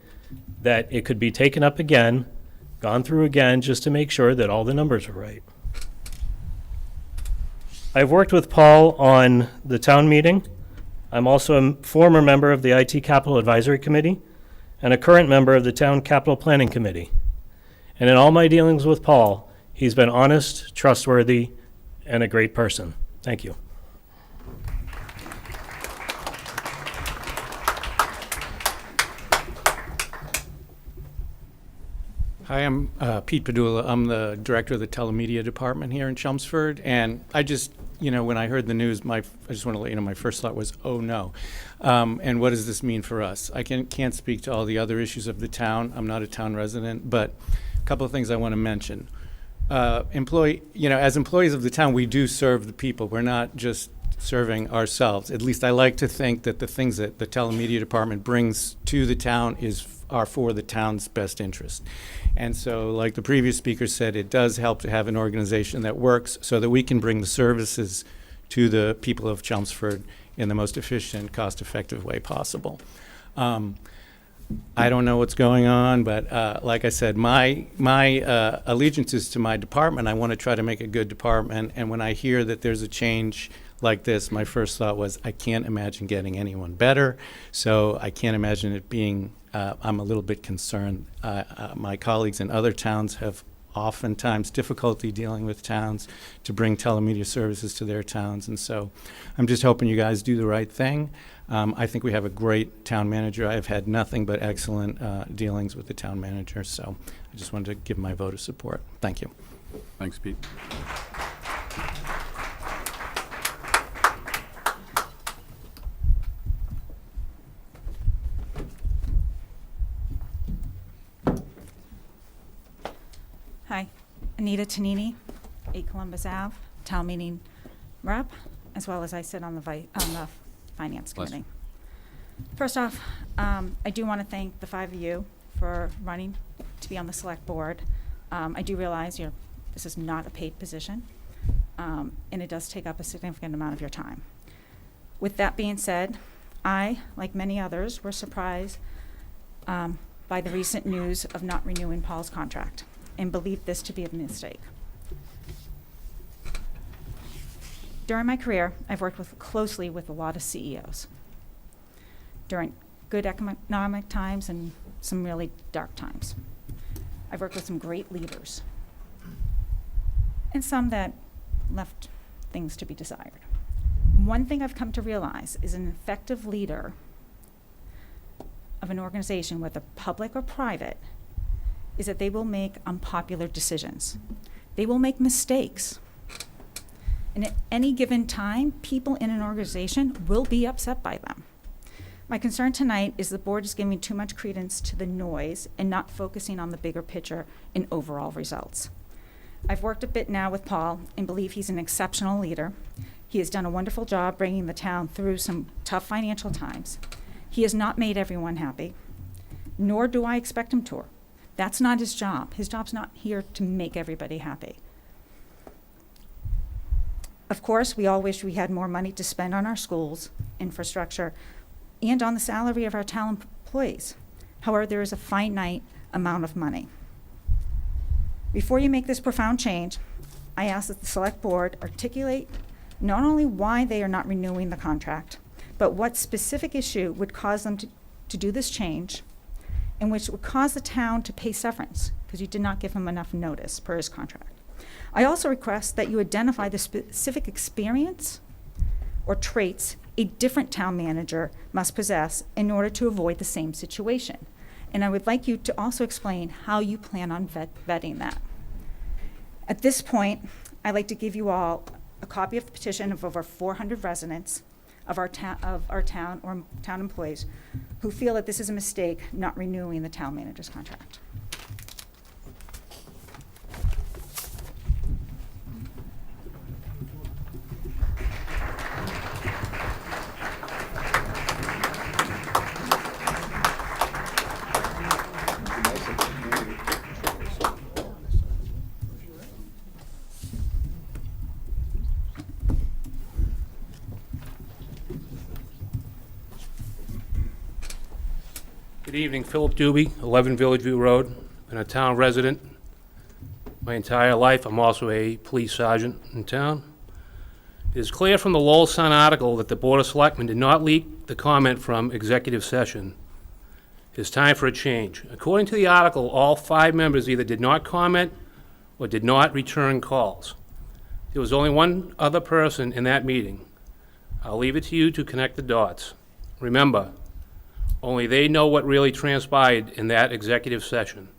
[SPEAKER 13] that it could be taken up again, gone through again, just to make sure that all the numbers were right. I've worked with Paul on the town meeting. I'm also a former member of the IT Capital Advisory Committee and a current member of the Town Capital Planning Committee. And in all my dealings with Paul, he's been honest, trustworthy, and a great person. Thank you.
[SPEAKER 14] Hi, I'm Pete Padula. I'm the director of the telemedia department here in Chelmsford. And I just, when I heard the news, I just want to let you know my first thought was, oh no. And what does this mean for us? I can't speak to all the other issues of the town. I'm not a town resident, but a couple of things I want to mention. As employees of the town, we do serve the people. We're not just serving ourselves. At least I like to think that the things that the telemedia department brings to the town are for the town's best interest. And so, like the previous speaker said, it does help to have an organization that works so that we can bring the services to the people of Chelmsford in the most efficient, cost-effective way possible. I don't know what's going on, but like I said, my allegiance is to my department. I want to try to make a good department, and when I hear that there's a change like this, my first thought was, I can't imagine getting anyone better, so I can't imagine it being, I'm a little bit concerned. My colleagues in other towns have oftentimes difficulty dealing with towns to bring telemedia services to their towns, and so I'm just hoping you guys do the right thing. I think we have a great town manager. I've had nothing but excellent dealings with the town manager, so I just wanted to give my vote of support. Thank you.
[SPEAKER 6] Thanks, Pete.
[SPEAKER 1] Hi, Anita Tonini, 8 Columbus Ave, town meeting rep, as well as I sit on the Finance Committee. First off, I do want to thank the 5 of you for running to be on the select board. I do realize this is not a paid position, and it does take up a significant amount of your time. With that being said, I, like many others, were surprised by the recent news of not renewing Paul's contract and believed this to be a mistake. During my career, I've worked closely with a lot of CEOs. during good economic times and some really dark times. I've worked with some great leaders and some that left things to be desired. One thing I've come to realize is an effective leader of an organization, whether public or private, is that they will make unpopular decisions. They will make mistakes. And at any given time, people in an organization will be upset by them. My concern tonight is the board is giving too much credence to the noise and not focusing on the bigger picture and overall results. I've worked a bit now with Paul and believe he's an exceptional leader. He has done a wonderful job bringing the town through some tough financial times. He has not made everyone happy, nor do I expect him to. That's not his job. His job's not here to make everybody happy. Of course, we all wish we had more money to spend on our schools, infrastructure, and on the salary of our town employees. However, there is a finite amount of money. Before you make this profound change, I ask that the select board articulate not only why they are not renewing the contract, but what specific issue would cause them to do this change, and which would cause the town to pay severance, because you did not give him enough notice per his contract. I also request that you identify the specific experience or traits a different town manager must possess in order to avoid the same situation. And I would like you to also explain how you plan on vetting that. At this point, I'd like to give you all a copy of the petition of over 400 residents of our town or town employees who feel that this is a mistake not renewing the town manager's contract.
[SPEAKER 15] Good evening, Philip Doobie, 11 Village View Road. Been a town resident my entire life. I'm also a police sergeant in town. It is clear from the Lowell Sun article that the Board of Selectmen did not leak the comment from executive session. It is time for a change. According to the article, all 5 members either did not comment or did not return calls. There was only one other person in that meeting. I'll leave it to you to connect the dots. Remember, only they know what really transpired in that executive session.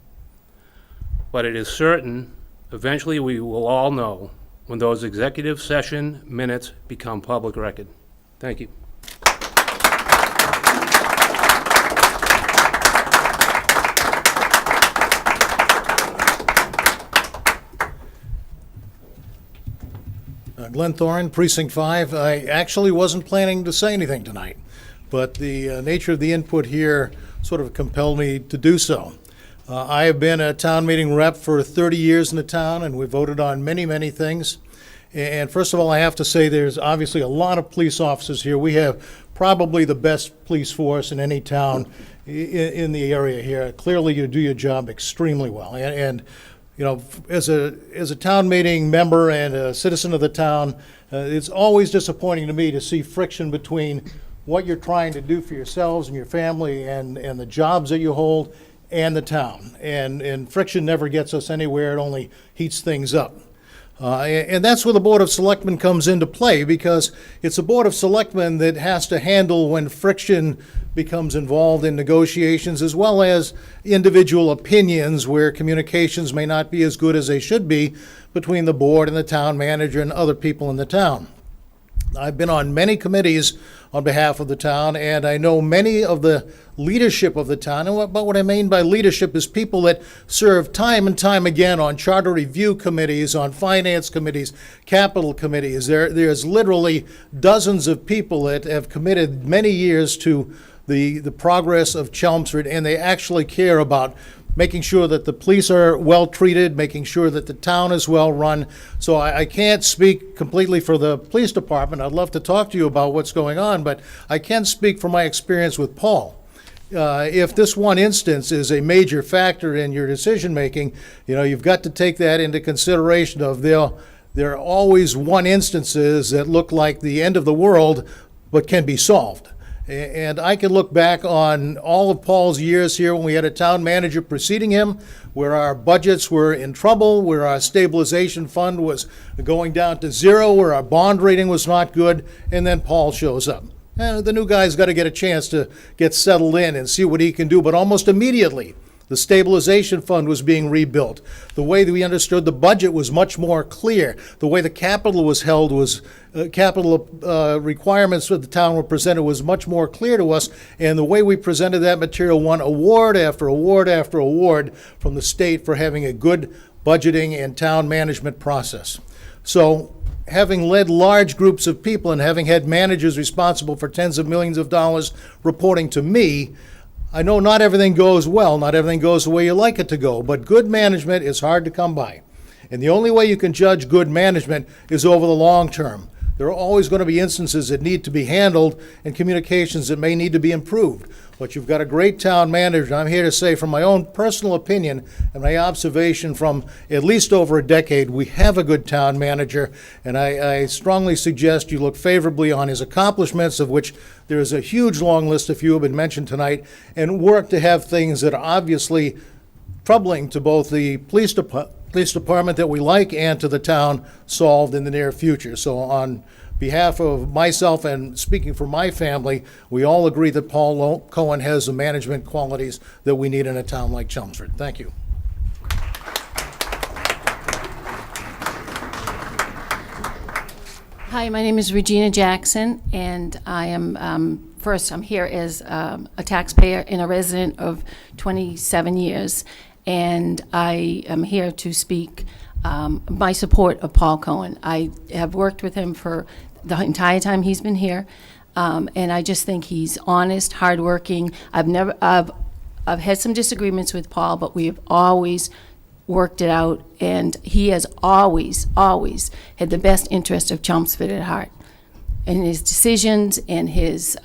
[SPEAKER 15] But it is certain, eventually we will all know when those executive session minutes become public record. Thank you.
[SPEAKER 16] Glenn Thorin, Precinct 5. I actually wasn't planning to say anything tonight, but the nature of the input here sort of compelled me to do so. I have been a town meeting rep for 30 years in the town, and we voted on many, many things. And first of all, I have to say there's obviously a lot of police officers here. We have probably the best police force in any town in the area here. Clearly, you do your job extremely well. And you know, as a town meeting member and a citizen of the town, it's always disappointing to me to see friction between what you're trying to do for yourselves and your family and the jobs that you hold and the town. And friction never gets us anywhere. It only heats things up. And that's where the Board of Selectmen comes into play, because it's a Board of Selectmen that has to handle when friction becomes involved in negotiations, as well as individual opinions where communications may not be as good as they should be between the board and the town manager and other people in the town. I've been on many committees on behalf of the town, and I know many of the leadership of the town. But what I mean by leadership is people that serve time and time again on charter review committees, on finance committees, capital committees. There's literally dozens of people that have committed many years to the progress of Chelmsford, and they actually care about making sure that the police are well treated, making sure that the town is well run. So I can't speak completely for the police department. I'd love to talk to you about what's going on, but I can speak from my experience with Paul. If this one instance is a major factor in your decision making, you know, you've got to take that into consideration. There are always one instances that look like the end of the world, but can be solved. And I can look back on all of Paul's years here when we had a town manager preceding him, where our budgets were in trouble, where our stabilization fund was going down to zero, where our bond rating was not good, and then Paul shows up. And the new guy's got to get a chance to get settled in and see what he can do, but almost immediately, the stabilization fund was being rebuilt. The way that we understood the budget was much more clear. The way the capital was held was, capital requirements for the town were presented was much more clear to us. And the way we presented that material won award after award after award from the state for having a good budgeting and town management process. So, having led large groups of people and having had managers responsible for tens of millions of dollars reporting to me, I know not everything goes well, not everything goes the way you like it to go, but good management is hard to come by. And the only way you can judge good management is over the long term. There are always going to be instances that need to be handled and communications that may need to be improved. But you've got a great town manager. I'm here to say, from my own personal opinion and my observation from at least over a decade, we have a good town manager, and I strongly suggest you look favorably on his accomplishments, of which there is a huge long list, a few have been mentioned tonight, and work to have things that are obviously troubling to both the police department that we like and to the town solved in the near future. So on behalf of myself and speaking for my family, we all agree that Paul Cohen has the management qualities that we need in a town like Chelmsford. Thank you.
[SPEAKER 17] Hi, my name is Regina Jackson, and I am, first, I'm here as a taxpayer and a resident of 27 years, and I am here to speak my support of Paul Cohen. I have worked with him for the entire time he's been here, and I just think he's honest, hardworking. I've had some disagreements with Paul, but we have always worked it out, and he has always had the best interest of Chelmsford at heart. And his decisions and his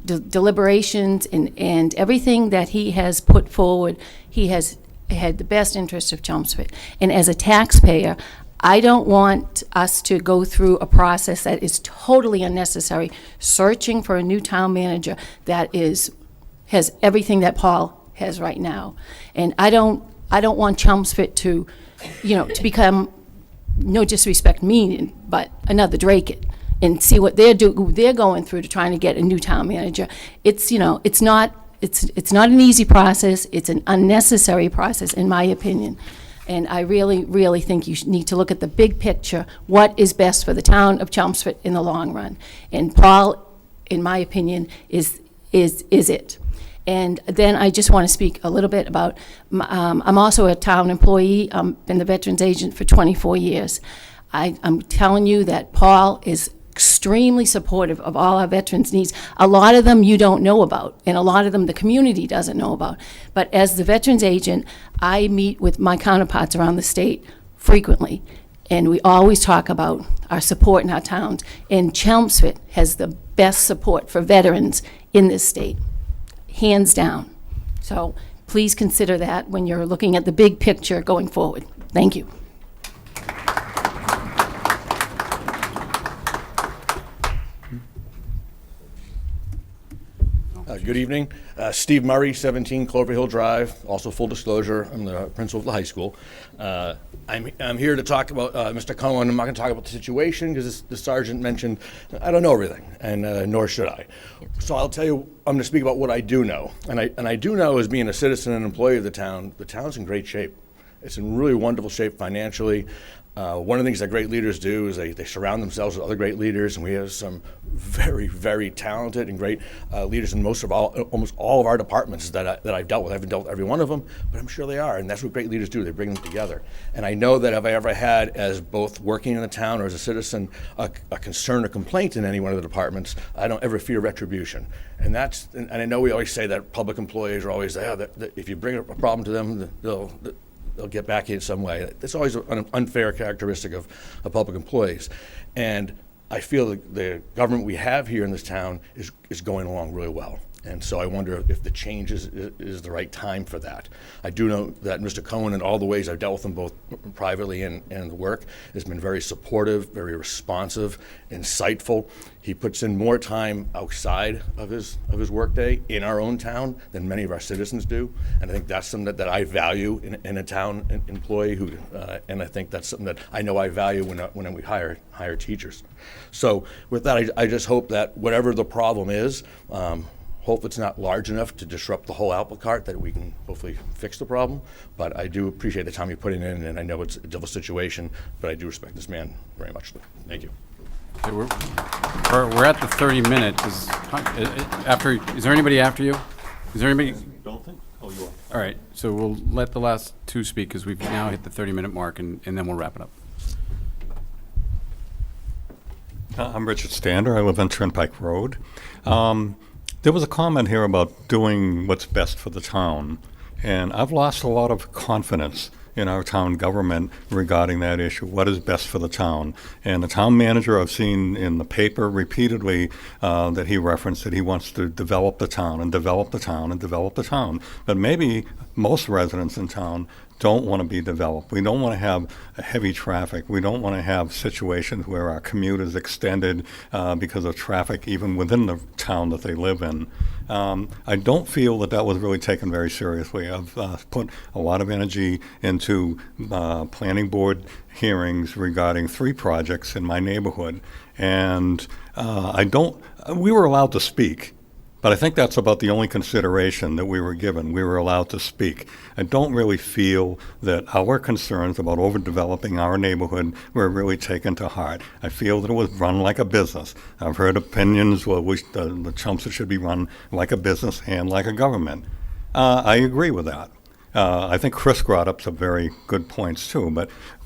[SPEAKER 17] deliberations and everything that he has put forward, he has had the best interest of Chelmsford. And as a taxpayer, I don't want us to go through a process that is totally unnecessary, searching for a new town manager that has everything that Paul has right now. And I don't want Chelmsford to become, no disrespect meaning, but another Drake and see what they're going through to trying to get a new town manager. It's not an easy process. It's an unnecessary process, in my opinion. And I really, really think you need to look at the big picture, what is best for the town of Chelmsford in the long run. And Paul, in my opinion, is it. And then I just want to speak a little bit about, I'm also a town employee. I've been the veterans agent for 24 years. I'm telling you that Paul is extremely supportive of all our veterans' needs. A lot of them you don't know about, and a lot of them the community doesn't know about. But as the veterans agent, I meet with my counterparts around the state frequently, and we always talk about our support in our towns. And Chelmsford has the best support for veterans in this state, hands down. So please consider that when you're looking at the big picture going forward. Thank you.
[SPEAKER 18] Good evening. Steve Murray, 17 Clover Hill Drive. Also, full disclosure, I'm the principal of the high school. I'm here to talk about Mr. Cohen. I'm not going to talk about the situation because the sergeant mentioned I don't know everything, and nor should I. So I'll tell you, I'm going to speak about what I do know. And I do know, as being a citizen and employee of the town's in great shape. It's in really wonderful shape financially. One of the things that great leaders do is they surround themselves with other great leaders, and we have some very, very talented and great leaders in almost all of our departments that I've dealt with. I haven't dealt with every one of them, but I'm sure they are, and that's what great leaders do. They bring them together. And I know that if I ever had, as both working in the town or as a citizen, a concern or complaint in any one of the departments, I don't ever fear retribution. And I know we always say that public employees are always that if you bring a problem to them, they'll get back at you in some way. It's always an unfair characteristic of public employees. And I feel that the government we have here in this town is going along really well. And so I wonder if the change is the right time for that. I do know that Mr. Cohen, in all the ways I've dealt with him both privately and in the work, has been very supportive, very responsive, insightful. He puts in more time outside of his workday in our own town than many of our citizens do. And I think that's something that I value in a town employee who, and I think that's something that I know I value when we hire teachers. So with that, I just hope that whatever the problem is, hope it's not large enough to disrupt the whole apple cart, that we can hopefully fix the problem. But I do appreciate the time you're putting in, and I know it's a difficult situation, but I do respect this man very much. Thank you.
[SPEAKER 19] Okay, we're at the 30-minute. Is there anybody after you? Is there anybody?
[SPEAKER 9] Don't think. Oh, you are.
[SPEAKER 19] All right, so we'll let the last two speak because we've now hit the 30-minute mark, and then we'll wrap it up.
[SPEAKER 20] I'm Richard Stander. I live on Turnpike Road. There was a comment here about doing what's best for the town, and I've lost a lot of confidence in our town government regarding that issue. What is best for the town? And the town manager, I've seen in the paper repeatedly that he referenced that he wants to develop the town and develop the town and develop the town. But maybe most residents in town don't want to be developed. We don't want to have heavy traffic. We don't want to have situations where our commute is extended because of traffic even within the town that they live in. I don't feel that was really taken very seriously. I've put a lot of energy into planning board hearings regarding 3 projects in my neighborhood, and we were allowed to speak. But I think that's about the only consideration that we were given. We were allowed to speak. I don't really feel that our concerns about overdeveloping our neighborhood were really taken to heart. I feel that it was run like a business. I've heard opinions, well, the Chelmsford should be run like a business and like a government. I agree with that. I think Chris brought up some very good points too.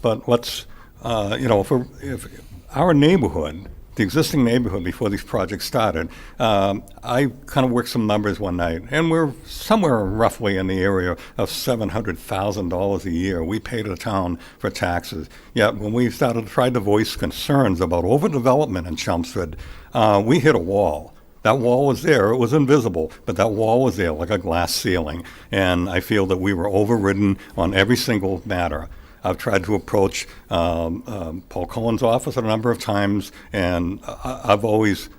[SPEAKER 20] But let's, if our neighborhood, the existing neighborhood before these projects started, I kind of worked some numbers one night, and we're somewhere roughly in the area of $700,000 a year we pay to the town for taxes. Yet when we started to try to voice concerns about overdevelopment in Chelmsford, we hit a wall. That wall was there. It was invisible, but that wall was there like a glass ceiling. And I feel that we were overridden on every single matter. I've tried to approach Paul Cohen's office a number of times, and I've always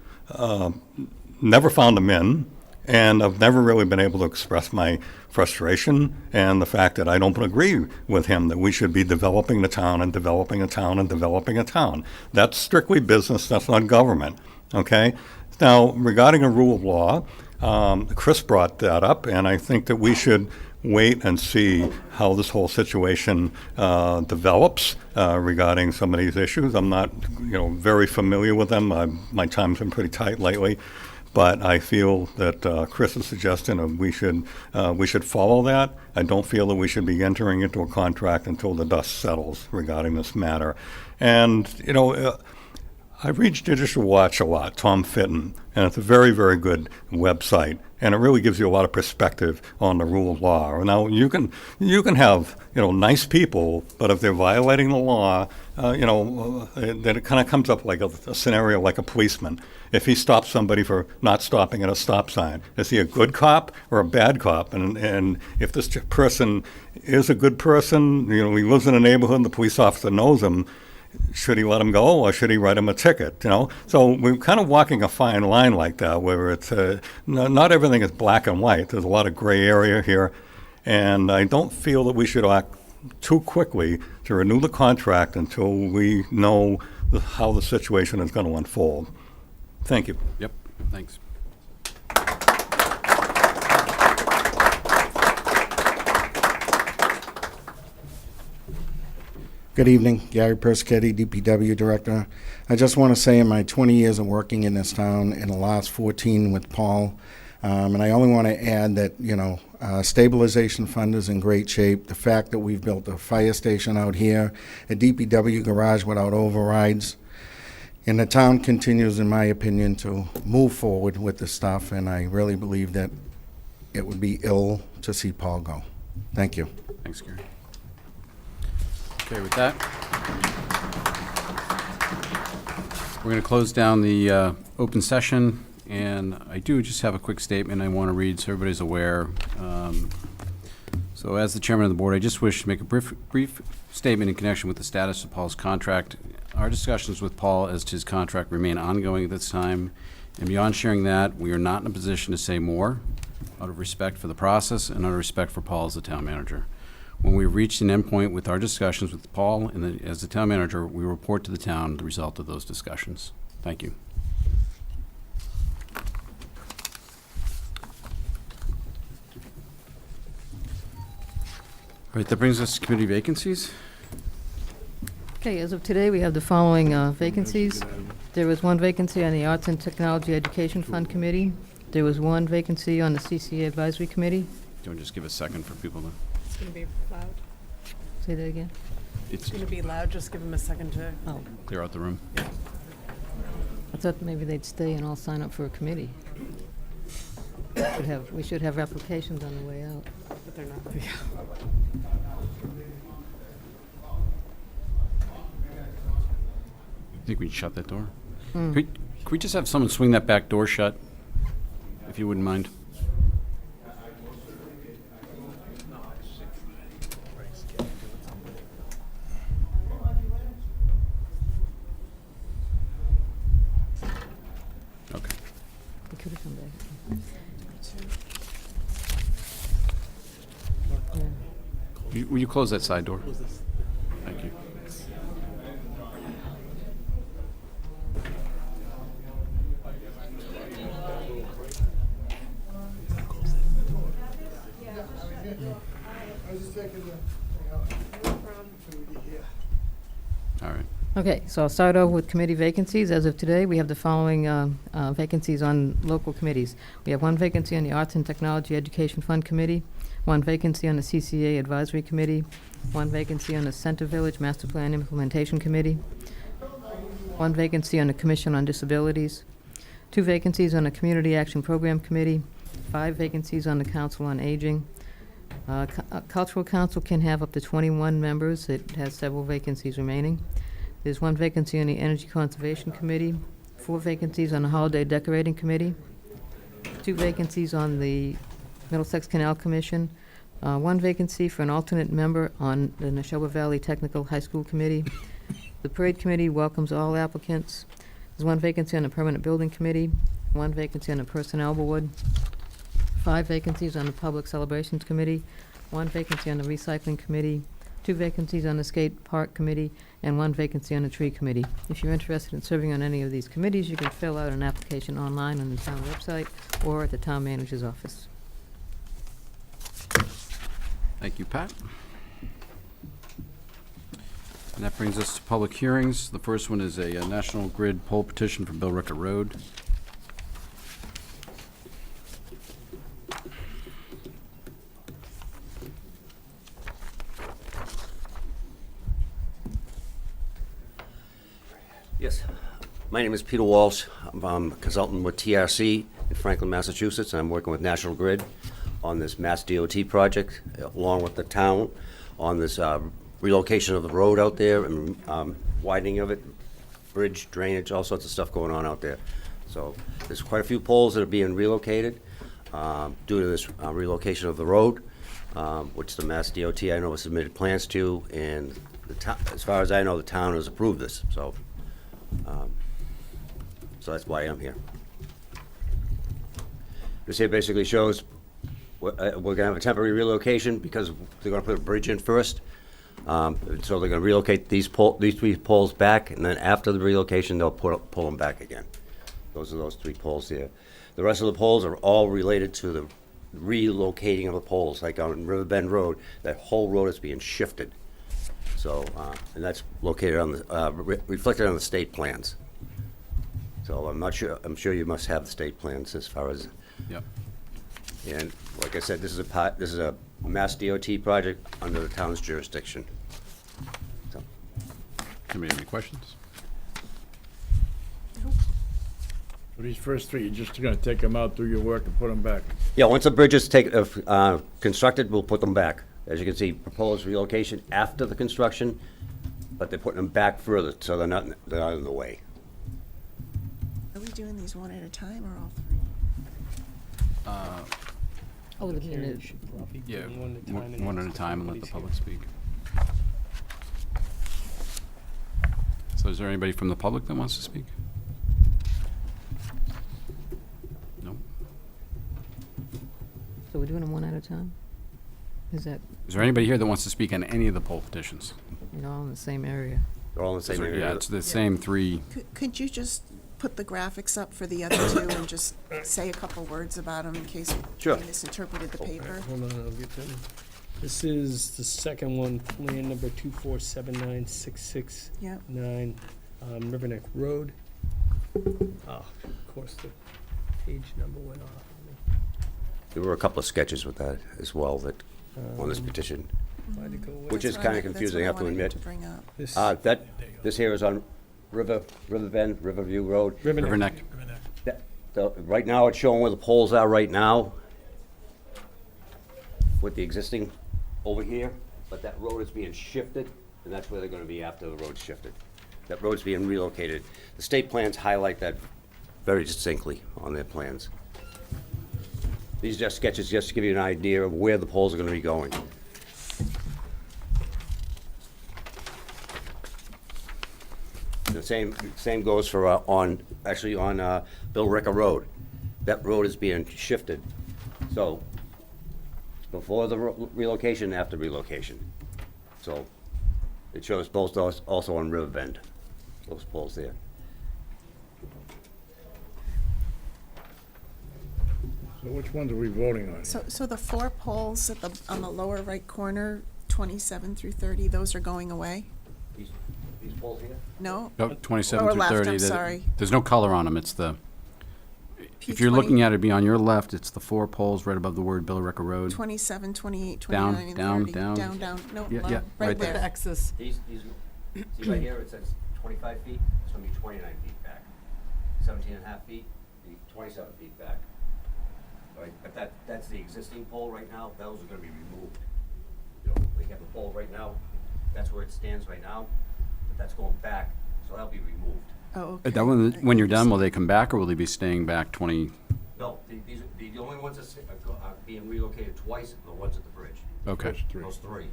[SPEAKER 20] never found him in, and I've never really been able to express my frustration and the fact that I don't agree with him that we should be developing the town and developing a town and developing a town. That's strictly business. That's not government, okay? Now, regarding a rule of law, Chris brought that up, and I think that we should wait and see how this whole situation develops regarding some of these issues. I'm not, very familiar with them. My time's been pretty tight lately, but I feel that Chris is suggesting that we should follow that. I don't feel that we should be entering into a contract until the dust settles regarding this matter. And I read Judicial Watch a lot, Tom Fitton, and it's a very, very good website, and it really gives you a lot of perspective on the rule of law. Now, you can have, nice people, but if they're violating the law, then it kind of comes up like a scenario like a policeman. If he stops somebody for not stopping at a stop sign, is he a good cop or a bad cop? And if this person is a good person, he lives in a neighborhood and the police officer knows him, should he let him go or should he write him a ticket, So we're kind of walking a fine line like that where it's not everything is black and white. There's a lot of gray area here, and I don't feel that we should act too quickly to renew the contract until we know how the situation is going to unfold. Thank you.
[SPEAKER 19] Yep, thanks.
[SPEAKER 21] Good evening, Gary Perschetti, DPW Director. I just want to say in my 20 years of working in this town, in the last 14 with Paul, and I only want to add that, stabilization fund is in great shape. The fact that we've built a fire station out here, a DPW garage without overrides, and the town continues, in my opinion, to move forward with this stuff, and I really believe that it would be ill to see Paul go. Thank you.
[SPEAKER 19] Thanks, Gary. Okay, with that, we're going to close down the open session and I do just have a quick statement I want to read so everybody's aware. So as the chairman of the board, I just wish to make a brief statement in connection with the status of Paul's contract. Our discussions with Paul as to his contract remain ongoing at this time, and beyond sharing that, we are not in a position to say more out of respect for the process and out of respect for Paul as the town manager. When we've reached an endpoint with our discussions with Paul and as the town manager, we report to the town the result of those discussions. Thank you. All right, that brings us to committee vacancies.
[SPEAKER 4] Okay, as of today, we have the following vacancies. There was one vacancy on the Arts and Technology Education Fund Committee. There was one vacancy on the CCA Advisory Committee.
[SPEAKER 19] Do you want to just give a second for people to?
[SPEAKER 5] It's going to be loud.
[SPEAKER 4] Say that again?
[SPEAKER 5] It's going to be loud. Just give them a second to
[SPEAKER 19] Clear out the room.
[SPEAKER 4] I thought maybe they'd stay and all sign up for a committee. We should have applications on the way out.
[SPEAKER 5] But they're not.
[SPEAKER 19] I think we can shut that door.
[SPEAKER 4] Hmm.
[SPEAKER 19] Could we just have someone swing that back door shut, if you wouldn't mind? Okay.
[SPEAKER 4] They could have come back.
[SPEAKER 19] Will you close that side door? Thank you. All right.
[SPEAKER 4] Okay, so I'll start over with committee vacancies. As of today, we have the following vacancies on local committees. We have one vacancy on the Arts and Technology Education Fund Committee, one vacancy on the CCA Advisory Committee, one vacancy on the Center Village Master Plan Implementation Committee, one vacancy on the Commission on Disabilities, two vacancies on the Community Action Program Committee, 5 vacancies on the Council on Aging. Cultural Council can have up to 21 members. It has several vacancies remaining. There's one vacancy on the Energy Conservation Committee, 4 vacancies on the Holiday Decorating Committee, 2 vacancies on the Middlesex Canal Commission, 1 vacancy for an alternate member on the Neshoba Valley Technical High School Committee. The Parade Committee welcomes all applicants. There's 1 vacancy on the Permanent Building Committee, 1 vacancy on the Personnel Board, 5 vacancies on the Public Celebrations Committee, 1 vacancy on the Recycling Committee, 2 vacancies on the Skate Park Committee, and 1 vacancy on the Tree Committee. If you're interested in serving on any of these committees, you can fill out an application online on the town website or at the town manager's office.
[SPEAKER 19] Thank you, Pat. And that brings us to public hearings. The first one is a National Grid poll petition for Bill Rickett Road.
[SPEAKER 22] Yes. My name is Peter Walsh. I'm a consultant with TRC in Franklin, Massachusetts, and I'm working with National Grid on this Mass DOT project, along with the town, on this relocation of the road out there and widening of it, bridge, drainage, all sorts of stuff going on out there. So there's quite a few poles that are being relocated due to this relocation of the road, which the Mass DOT, I know, has submitted plans to, and the town, as far as I know, the town has approved this. So that's why I'm here. This here basically shows we're going to have a temporary relocation because they're going to put a bridge in first. So they're going to relocate these 3 poles back, and then after the relocation, they'll pull them back again. Those are those 3 poles here. The rest of the poles are all related to the relocating of the poles. Like on Riverbend Road, that whole road is being shifted. So, and that's located on the, reflected on the state plans. So I'm not sure, I'm sure you must have the state plans as far as.
[SPEAKER 19] Yep.
[SPEAKER 22] And like I said, this is a Mass DOT project under the town's jurisdiction. So.
[SPEAKER 19] Anybody have any questions?
[SPEAKER 23] For these first 3, you're just gonna take them out, do your work, and put them back?
[SPEAKER 22] Yeah, once the bridge is constructed, we'll put them back. As you can see, proposed relocation after the construction, but they're putting them back further, so they're not in the way.
[SPEAKER 5] Are we
[SPEAKER 3] doing these one at a time or all three?
[SPEAKER 4] Oh, the
[SPEAKER 13] Karen
[SPEAKER 4] minute.
[SPEAKER 13] should probably do
[SPEAKER 19] Yeah,
[SPEAKER 13] one at a time and
[SPEAKER 19] one at a
[SPEAKER 13] ask
[SPEAKER 19] time and let the
[SPEAKER 13] everybody's
[SPEAKER 19] public speak. So is there anybody from the public that wants to speak? No?
[SPEAKER 4] So we're doing them one at a time? Is that,
[SPEAKER 19] Is there anybody here that wants to speak on any of the poll petitions?
[SPEAKER 4] all in the same area?
[SPEAKER 22] They're all in the same area.
[SPEAKER 19] Yeah, it's the same three.
[SPEAKER 3] Could you just put the graphics up for the other two and just say a couple words about them in case
[SPEAKER 22] Sure.
[SPEAKER 3] we misinterpreted the paper?
[SPEAKER 13] Hold on, I'll get them. This is the second one, plan number 2479669.
[SPEAKER 3] Yep.
[SPEAKER 13] Riverneck Road. Of course, the page number went off.
[SPEAKER 22] There were a couple of sketches with that as well that, on this petition,
[SPEAKER 13] Why'd it go away?
[SPEAKER 22] which is
[SPEAKER 3] That's what
[SPEAKER 22] kind of confusing, I have to admit.
[SPEAKER 3] bring up.
[SPEAKER 13] This-
[SPEAKER 22] This here is on Riverbend, Riverview Road.
[SPEAKER 19] Riverneck.
[SPEAKER 22] Right now, it's showing where the poles are right now with the existing over here, but that road is being shifted, and that's where they're gonna be after the road's shifted. That road's being relocated. The state plans highlight that very distinctly on their plans. These are just sketches just to give you an idea of where the poles are gonna be going. The same goes for, on Bill Ricker Road. That road is being shifted. So, before the relocation, after relocation. So, it shows both those also on Riverbend, those poles there.
[SPEAKER 23] So which ones are we voting on?
[SPEAKER 3] So the four poles on the lower right corner, 27 through 30, those are going away?
[SPEAKER 22] These poles here?
[SPEAKER 3] No?
[SPEAKER 19] Oh, 27
[SPEAKER 3] Lower
[SPEAKER 19] through
[SPEAKER 3] left,
[SPEAKER 19] 30.
[SPEAKER 3] I'm
[SPEAKER 19] that-
[SPEAKER 3] sorry.
[SPEAKER 19] There's no color on them. It's the, if you're
[SPEAKER 3] P20.
[SPEAKER 19] looking at it, be on your left, it's the four poles right above the word Bill Ricker Road.
[SPEAKER 3] 27, 28,
[SPEAKER 19] Down,
[SPEAKER 3] 29, and
[SPEAKER 19] down,
[SPEAKER 3] 30.
[SPEAKER 19] down.
[SPEAKER 3] Down, no,
[SPEAKER 19] Yeah, yeah,
[SPEAKER 3] right
[SPEAKER 19] right
[SPEAKER 3] there.
[SPEAKER 19] there.
[SPEAKER 5] X's.
[SPEAKER 22] See right here, it says 25 feet, it's gonna be 29 feet back. 17 and a half feet, be 27 feet back. All right, but that's the existing pole right now, those are gonna be removed. We have a pole right now, that's where it stands right now, but that's going back, so that'll be removed.
[SPEAKER 3] Oh, okay.
[SPEAKER 19] That one, when you're done, will they come back or will they be staying back 20?
[SPEAKER 22] No, the only ones that are being relocated twice are the ones at the bridge.
[SPEAKER 19] Okay.
[SPEAKER 22] Those three.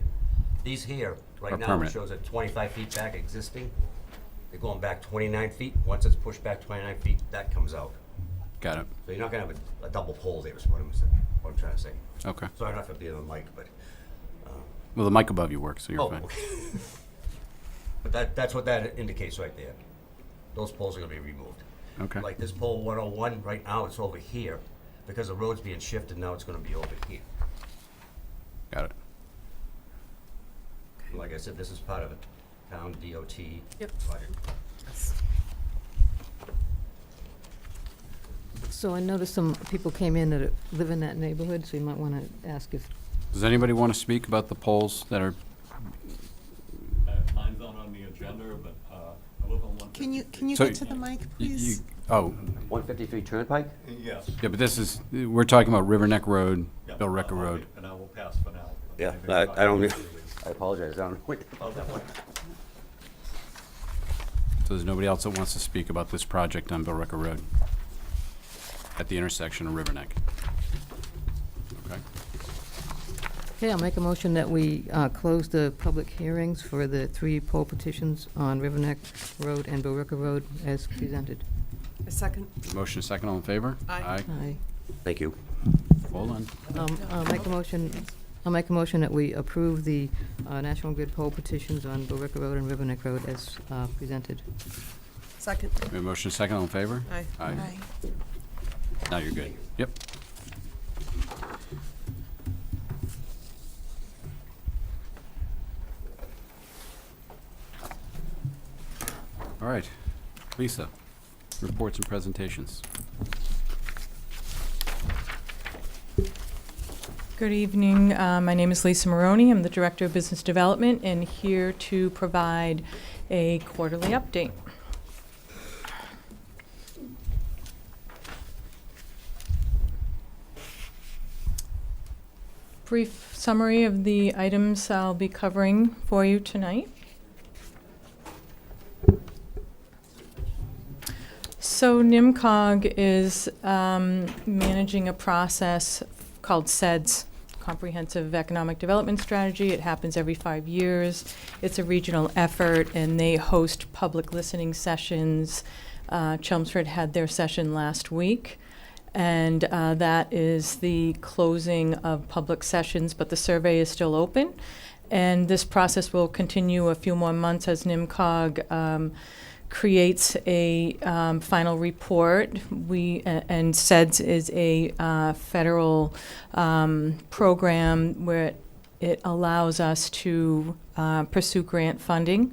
[SPEAKER 22] These here, right
[SPEAKER 19] Are
[SPEAKER 22] now, it
[SPEAKER 19] permanent.
[SPEAKER 22] shows at 25 feet back existing. They're going back 29 feet. Once it's pushed back 29 feet, that comes out.
[SPEAKER 19] Got it.
[SPEAKER 22] So you're not gonna have a double pole there, is what I'm trying to say.
[SPEAKER 19] Okay.
[SPEAKER 22] Sorry not to be on the mic, but,
[SPEAKER 19] Well, the mic above you works, so you're
[SPEAKER 22] oh,
[SPEAKER 19] fine.
[SPEAKER 22] okay. But that's what that indicates right there. Those poles are gonna be removed.
[SPEAKER 19] Okay.
[SPEAKER 22] Like this pole 101, right now, it's over here. Because the road's being shifted, now it's gonna be over here.
[SPEAKER 19] Got it.
[SPEAKER 22] Like I said, this is part of a town DOT
[SPEAKER 5] Yep.
[SPEAKER 22] project.
[SPEAKER 4] So I noticed some people came in that live in that neighborhood, so you might want to ask if,
[SPEAKER 19] Does anybody want to speak about the poles that are,
[SPEAKER 20] Mine's not on the agenda, but I live on 150.
[SPEAKER 3] Can you
[SPEAKER 19] So
[SPEAKER 3] get to the mic, please?
[SPEAKER 19] oh,
[SPEAKER 22] 153 Turnpike?
[SPEAKER 20] Yes.
[SPEAKER 19] yeah, but this is, we're talking about Riverneck Road,
[SPEAKER 20] Yeah,
[SPEAKER 19] Bill Ricker
[SPEAKER 20] okay,
[SPEAKER 19] Road.
[SPEAKER 20] And I will pass for now.
[SPEAKER 22] Yeah, I don't, I apologize, I don't know what about that one.
[SPEAKER 19] So there's nobody else that wants to speak about this project on Bill Ricker Road at the intersection of Riverneck? Okay.
[SPEAKER 4] okay, I'll make a motion that we close the public hearings for the 3 poll petitions on Riverneck Road and Bill Ricker Road as presented.
[SPEAKER 5] A second.
[SPEAKER 19] Motion second, all in favor?
[SPEAKER 5] Aye.
[SPEAKER 4] Aye.
[SPEAKER 22] Thank you.
[SPEAKER 19] Hold on.
[SPEAKER 4] I'll make a motion that we approve the National Grid poll petitions on Bill Ricker Road and Riverneck Road as presented.
[SPEAKER 5] Second.
[SPEAKER 19] We have motion second, all in favor?
[SPEAKER 5] Aye.
[SPEAKER 3] Aye.
[SPEAKER 19] Now you're good. Yep. All right. Lisa, reports and presentations.
[SPEAKER 7] Good evening. My name is Lisa Maroney. I'm the Director of Business Development and here to provide a quarterly update. Brief summary of the items I'll be covering for you tonight. So NIMCOG is managing a process called SEDS, Comprehensive Economic Development Strategy. It happens every 5 years. It's a regional effort, and they host public listening sessions. Chelmsford had their session last week, and that is the closing of public sessions, but the survey is still open. And this process will continue a few more months as NIMCOG creates a final report. And SEDS is a federal program where it allows us to pursue grant funding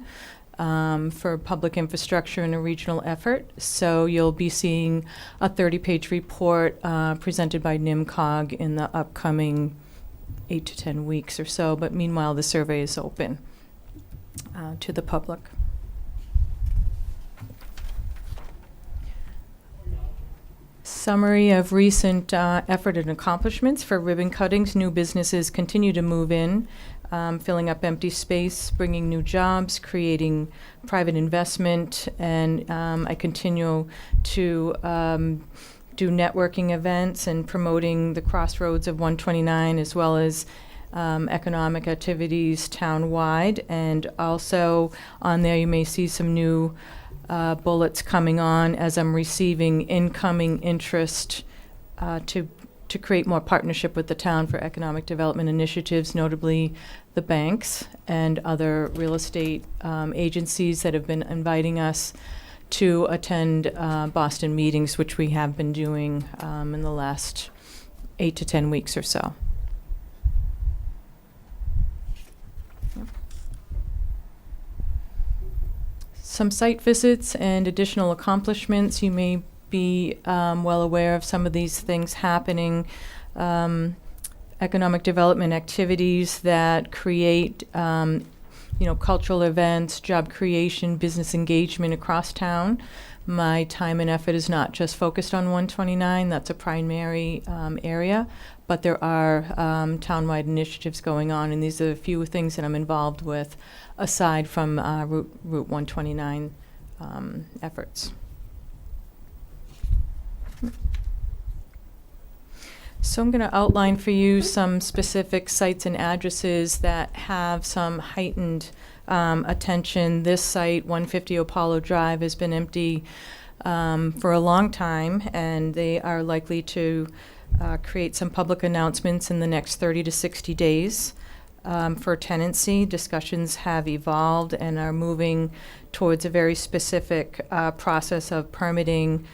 [SPEAKER 7] for public infrastructure in a regional effort. So you'll be seeing a 30-page report presented by NIMCOG in the upcoming 8 to 10 weeks or so. But meanwhile, the survey is open to the public. Summary of recent effort and accomplishments for ribbon cuttings. New businesses continue to move in, filling up empty space, bringing new jobs, creating private investment, and I continue to do networking events and promoting the crossroads of 129 as well as economic activities town-wide. And also on there you may see some new bullets coming on as I'm receiving incoming interest to create more partnership with the town for economic development initiatives, notably the banks and other real estate agencies that have been inviting us to attend Boston meetings, which we have been doing in the last 8 to 10 weeks or so. Some site visits and additional accomplishments. You may be well aware of some of these things happening. Economic development activities that create cultural events, job creation, business engagement across town. My time and effort is not just focused on 129, that's a primary area, but there are townwide initiatives going on, and these are a few things that I'm involved with aside from Route 129 efforts. So I'm going to outline for you some specific sites and addresses that have some heightened attention. This site, 150 Apollo Drive, has been empty for a long time, and they are likely to create some public announcements in the next 30 to 60 days for tenancy. Discussions have evolved and are moving towards a very specific process of permitting,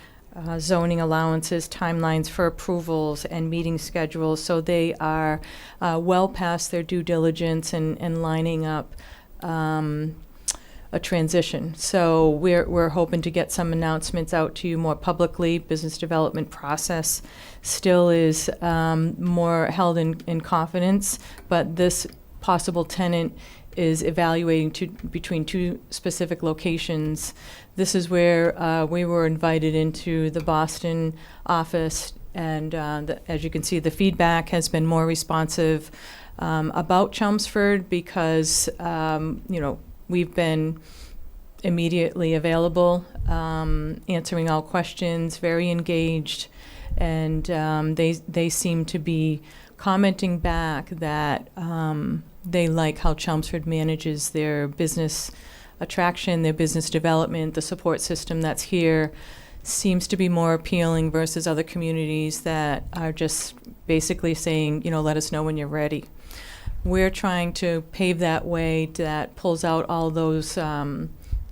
[SPEAKER 7] zoning allowances, timelines for approvals, and meeting schedules. So they are well past their due diligence and lining up a transition. So we're hoping to get some announcements out to you more publicly. Business development process still is more held in confidence, but this possible tenant is evaluating between two specific locations. This is where we were invited into the Boston office, and as you can see, the feedback has been more responsive about Chelmsford because we've been immediately available, answering all questions, very engaged, and they seem to be commenting back that they like how Chelmsford manages their business attraction, their business development. The support system that's here seems to be more appealing versus other communities that are just basically saying, let us know when you're ready. We're trying to pave that way that pulls out all those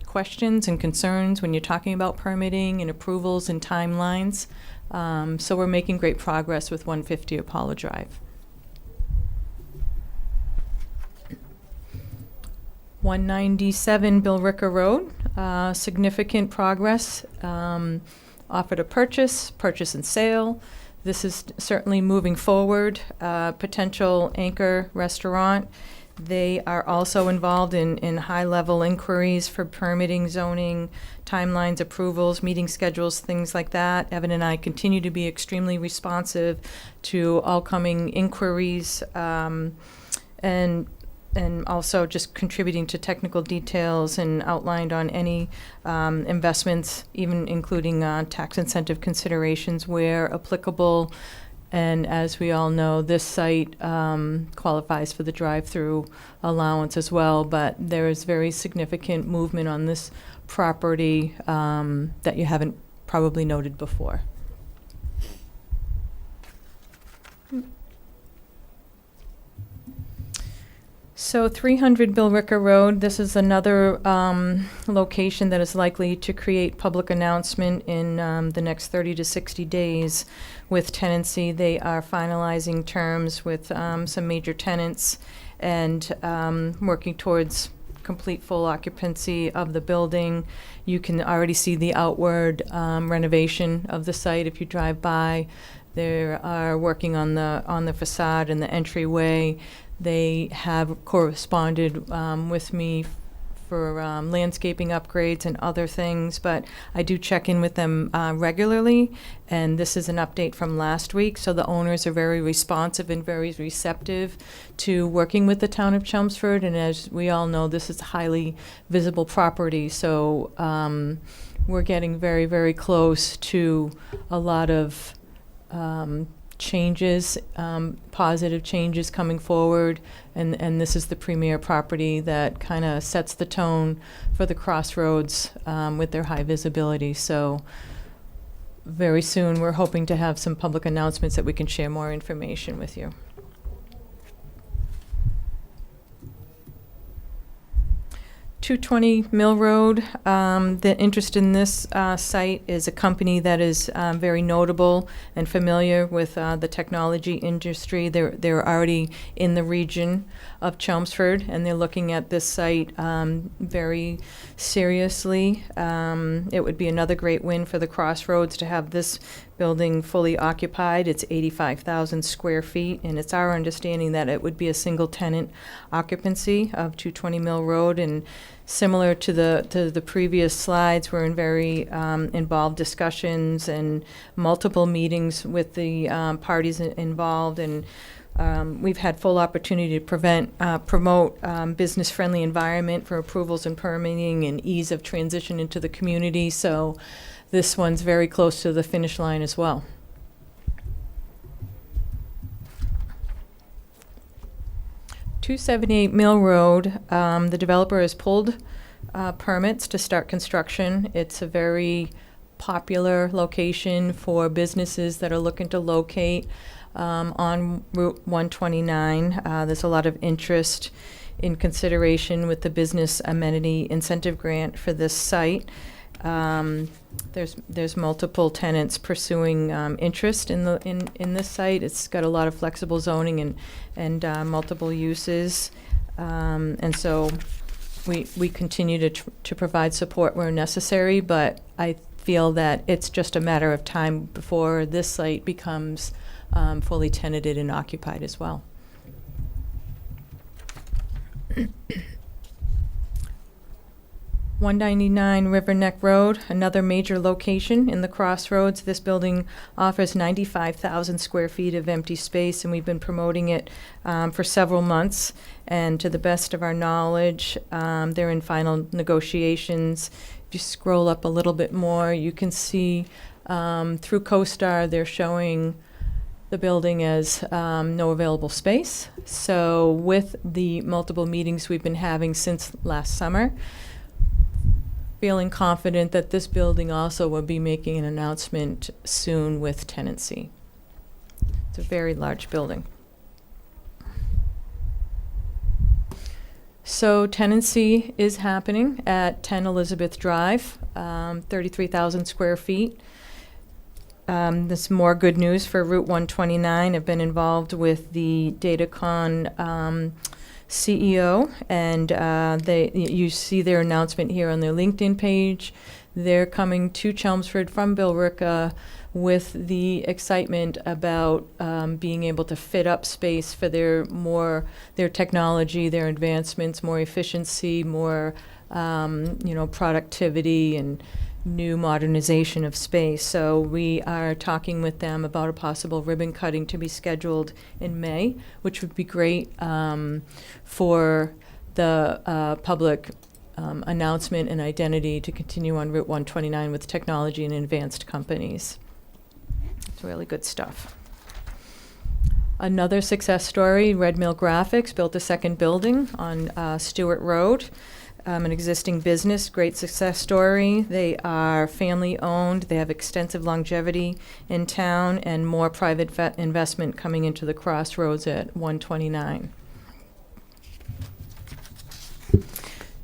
[SPEAKER 7] questions and concerns when you're talking about permitting and approvals and timelines. So we're making great progress with 150 Apollo Drive. 197 Billrica Road, significant progress. Offer to purchase and sale. This is certainly moving forward. Potential anchor restaurant. They are also involved in high-level inquiries for permitting, zoning, timelines, approvals, meeting schedules, things like that. Evan and I continue to be extremely responsive to all coming inquiries, and and also just contributing to technical details and outlined on any investments, even including tax incentive considerations where applicable. And as we all know, this site qualifies for the drive-through allowance as well, but there is very significant movement on this property that you haven't probably noted before. So 300 Billrica Road, this is another location that is likely to create public announcement in the next 30 to 60 days with tenancy. They are finalizing terms with some major tenants and working towards complete full occupancy of the building. You can already see the outward renovation of the site if you drive by. They are working on the facade and the entryway. They have corresponded with me for landscaping upgrades and other things, but I do check in with them regularly, and this is an update from last week, so the owners are very responsive and very receptive to working with the town of Chelmsford, and as we all know, this is a highly visible property, so we're getting very, very close to a lot of changes, positive changes coming forward, and this is the premier property that kind of sets the tone for the crossroads with their high visibility. So very soon we're hoping to have some public announcements that we can share more information with you. 220 Mill Road. The interest in this site is a company that is very notable and familiar with the technology industry. They're already in the region of Chelmsford, and they're looking at this site very seriously. It would be another great win for the Crossroads to have this building fully occupied. It's 85,000 square feet, and it's our understanding that it would be a single tenant occupancy of 220 Mill Road. And similar to the previous slides, we're in very involved discussions and multiple meetings with the parties involved, and we've had full opportunity to promote business-friendly environment for approvals and permitting and ease of transition into the community. So this one's very close to the finish line as well. .278 Mill Road, the developer has pulled permits to start construction. It's a very popular location for businesses that are looking to locate on Route 129. There's a lot of interest in consideration with the Business Amenity Incentive Grant for this site. There's multiple tenants pursuing interest in this site. It's got a lot of flexible zoning and multiple uses, and so we continue to provide support where necessary. But I feel that it's just a matter of time before this site becomes fully tenanted and occupied as well. 199 River Neck Road, another major location in the Crossroads. This building offers 95,000 square feet of empty space, and we've been promoting it for several months. And to the best of our knowledge, they're in final negotiations. If you scroll up a little bit more, you can see through CoStar, they're showing the building as no available space. So with the multiple meetings we've been having since last summer, feeling confident that this building also will be making an announcement soon with tenancy. It's a very large building. So tenancy is happening at 10 Elizabeth Drive, 33,000 square feet. There's more good news for Route 129. I've been involved with the Datacon CEO, and you see their announcement here on their LinkedIn page. They're coming to Chelmsford from Billrica with the excitement about being able to fit up space for their technology, their advancements, more efficiency, more productivity, and new modernization of space. So we are talking with them about a possible ribbon cutting to be scheduled in May, which would be great for the public announcement and identity to continue on Route 129 with technology and advanced companies. It's really good stuff. Another success story, Red Mill Graphics built a second building on Stewart Road. An existing business, great success story. They are family-owned. They have extensive longevity in town and more private investment coming into the crossroads at 129.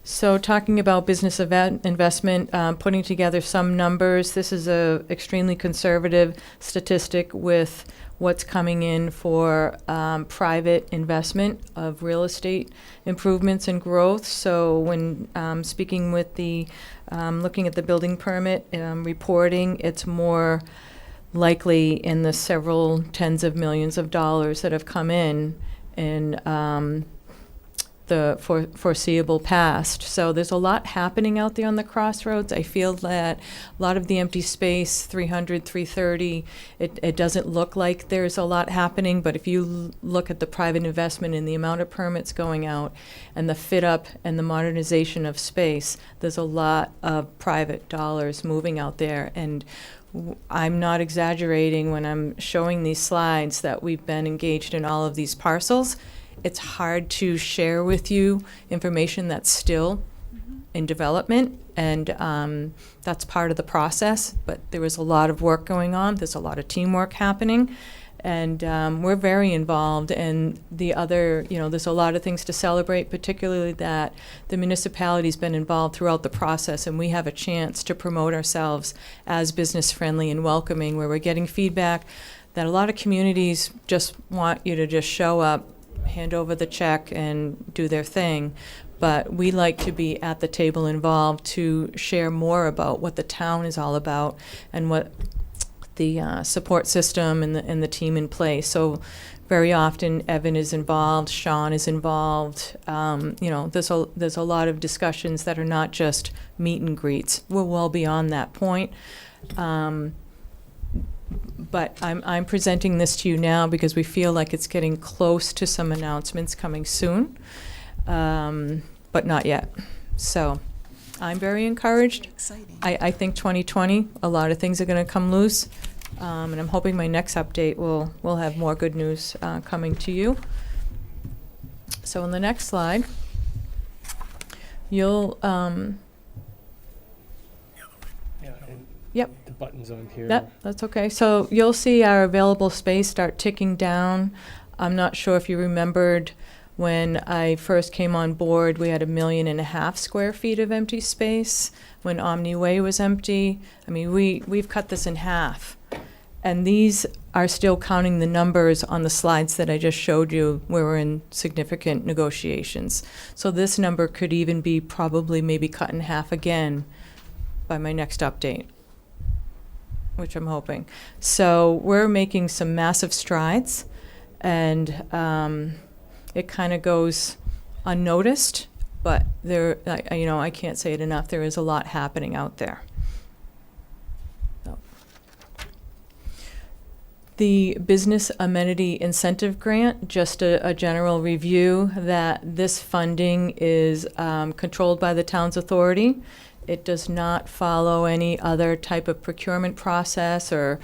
[SPEAKER 7] So talking about business investment, putting together some numbers. This is a extremely conservative statistic with what's coming in for private investment of real estate improvements and growth. So when speaking with the, looking at the building permit reporting, it's more likely in the several tens of millions of dollars that have come in the foreseeable past. So there's a lot happening out there on the crossroads. I feel that a lot of the empty space, 300, 330, it doesn't look like there's a lot happening, but if you look at the private investment and the amount of permits going out and the fit up and the modernization of space, there's a lot of private dollars moving out there. And I'm not exaggerating when I'm showing these slides that we've been engaged in all of these parcels. It's hard to share with you information that's still in development, and that's part of the process, but there is a lot of work going on. There's a lot of teamwork happening, and we're very involved. And the other, there's a lot of things to celebrate, particularly that the municipality's been involved throughout the process, and we have a chance to promote ourselves as business-friendly and welcoming, where we're getting feedback that a lot of communities just want you to just show up, hand over the check and do their thing. But we like to be at the table involved to share more about what the town is all about and what the support system and the team in place. So very often Evan is involved, Sean is involved. There's a lot of discussions that are not just meet and greets. We're well beyond that point. But I'm presenting this to you now because we feel like it's getting close to some announcements coming soon, but not yet. So I'm very encouraged.
[SPEAKER 3] Exciting.
[SPEAKER 7] I think 2020, a lot of things are going to come loose, and I'm hoping my next update will have more good news coming to you. So on the next slide, you'll Yep.
[SPEAKER 13] The buttons on here.
[SPEAKER 7] Yep, that's okay. So you'll see our available space start ticking down. I'm not sure if you remembered when I first came on board, we had 1.5 million square feet of empty space when Omni Way was empty. I mean, we've cut this in half. And these are still counting the numbers on the slides that I just showed you where we're in significant negotiations. So this number could even be probably maybe cut in half again by my next update, which I'm hoping. So we're making some massive strides, and it kind of goes unnoticed, but there, I can't say it enough, there is a lot happening out there. So. The Business Amenity Incentive Grant, just a general review that this funding is controlled by the town's authority. It does not follow any other type of procurement process or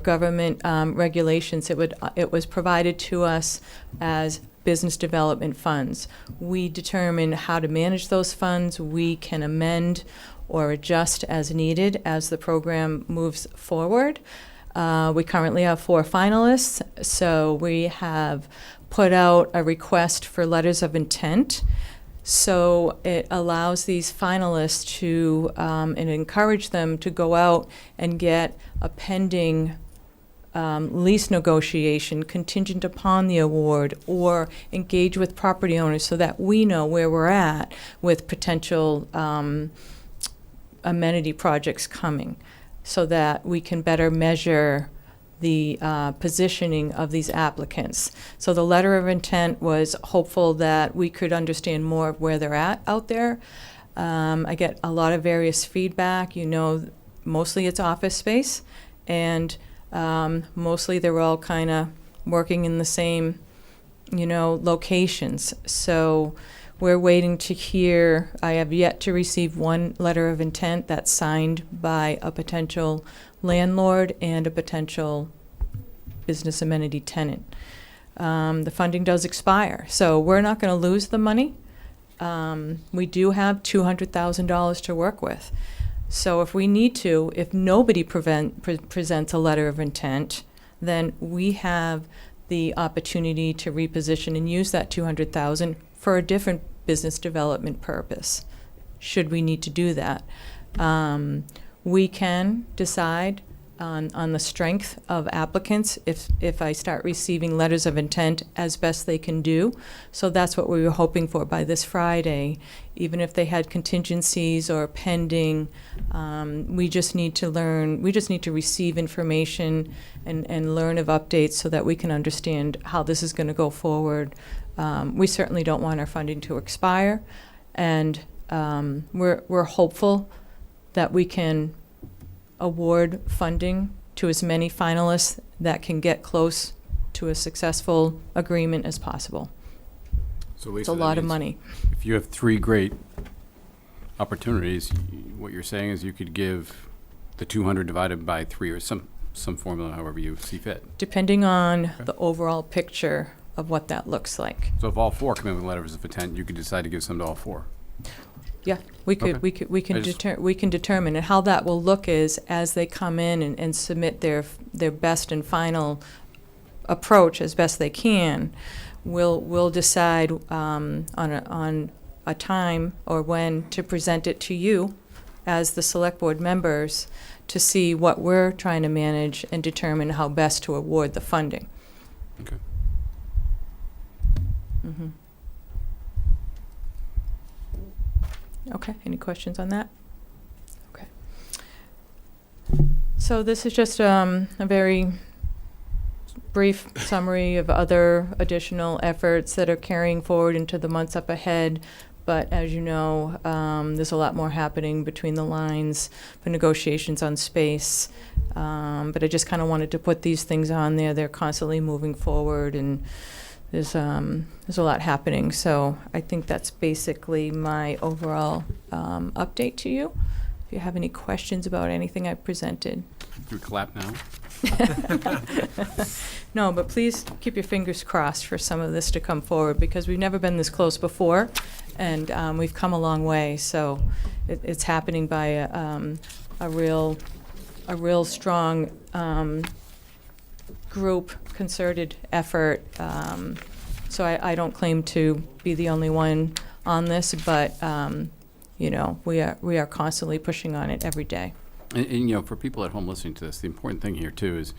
[SPEAKER 7] government regulations. It was provided to us as business development funds. We determine how to manage those funds. We can amend or adjust as needed as the program moves forward. We currently have 4 finalists, so we have put out a request for letters of intent. So it allows these finalists to, and encourage them to go out and get a pending lease negotiation contingent upon the award, or engage with property owners so that we know where we're at with potential amenity projects coming, so that we can better measure the positioning of these applicants. So the letter of intent was hopeful that we could understand more of where they're at out there. I get a lot of various feedback. mostly it's office space, and mostly they're all kind of working in the same, locations. So we're waiting to hear. I have yet to receive one letter of intent that's signed by a potential landlord and a potential business amenity tenant. The funding does expire, so we're not going to lose the money. We do have $200,000 to work with. So if we need to, if nobody presents a letter of intent, then we have the opportunity to reposition and use that $200,000 for a different business development purpose, should we need to do that. We can decide on the strength of applicants if I start receiving letters of intent as best they can do. So that's what we were hoping for by this Friday. Even if they had contingencies or pending, we just need to learn, we just need to receive information and learn of updates so that we can understand how this is going to go forward. We certainly don't want our funding to expire, and we're hopeful that we can award funding to as many finalists that can get close to a successful agreement as possible.
[SPEAKER 19] So Lisa,
[SPEAKER 7] It's a
[SPEAKER 19] that
[SPEAKER 7] lot of
[SPEAKER 19] means
[SPEAKER 7] money.
[SPEAKER 19] If you have 3 great opportunities, what you're saying is you could give the 200 divided by 3 or some formula, however you see fit.
[SPEAKER 7] Depending on the overall picture of what that looks like.
[SPEAKER 19] So if all 4 come in with letters of intent, you could decide to give some to all 4.
[SPEAKER 7] Yeah, we can determine, and how that will look is as they come in and submit their best and final approach as best they can. We'll decide on a time or when to present it to you as the select board members to see what we're trying to manage and determine how best to award the funding.
[SPEAKER 19] Okay.
[SPEAKER 7] Mm-hmm. Okay, any questions on that? Okay. So this is just a very brief summary of other additional efforts that are carrying forward into the months up ahead. But as you know, there's a lot more happening between the lines for negotiations on space. But I just kind of wanted to put these things on there. They're constantly moving forward, and there's a lot happening. So I think that's basically my overall update to you. If you have any questions about anything I presented.
[SPEAKER 19] Do we clap now?
[SPEAKER 7] No, but please keep your fingers crossed for some of this to come forward, because we've never been this close before, and we've come a long way. So it's happening by a real strong group, concerted effort. So I don't claim to be the only one on this, but we are constantly pushing on it every day.
[SPEAKER 19] And for people at home listening to this, the important thing here too is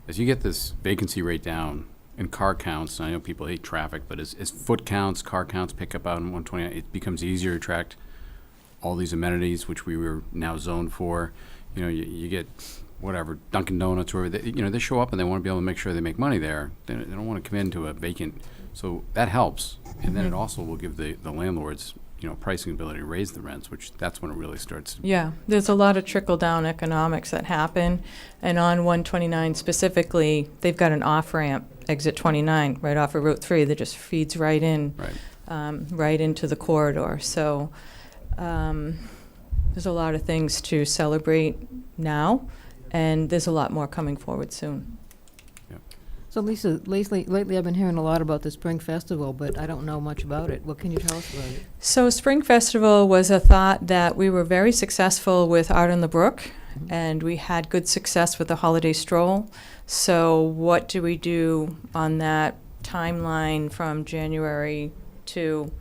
[SPEAKER 19] as you get this vacancy rate down and car counts, and I know people hate traffic, but as foot counts, car counts pick up out in 129, it becomes easier to attract all these amenities, which we were now zoned for. You get whatever, Dunkin' Donuts, or they show up and they want to be able to make sure they make money there. They don't want to come into a vacant. So that helps. And then it also will give the landlords, pricing ability to raise the rents, which that's when it really starts.
[SPEAKER 7] Yeah, there's a lot of trickle-down economics that happen. And on 129 specifically, they've got an off-ramp, exit 29, right off of Route 3 that just feeds right in, right into the corridor. So there's a lot of things to celebrate now, and there's a lot more coming forward soon.
[SPEAKER 4] So Lisa, lately I've been hearing a lot about the Spring Festival, but I don't know much about it. What can you tell us about it?
[SPEAKER 7] So Spring Festival was a thought that we were very successful with Art on the Brook, and we had good success with the holiday stroll. So what do we do on that timeline from January to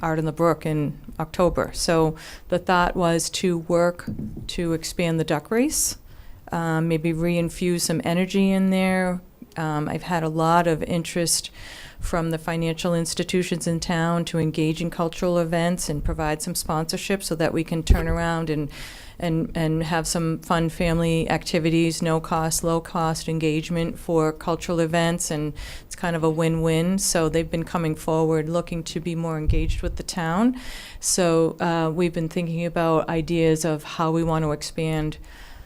[SPEAKER 7] Art on the Brook in October? So the thought was to work to expand the duck race, maybe reinfuse some energy in there, I've had a lot of interest from the financial institutions in town to engage in cultural events and provide some sponsorship so that we can turn around and have some fun family activities, no cost, low cost engagement for cultural events, and it's kind of a win-win. So they've been coming forward looking to be more engaged with the town. So we've been thinking about ideas of how we want to expand.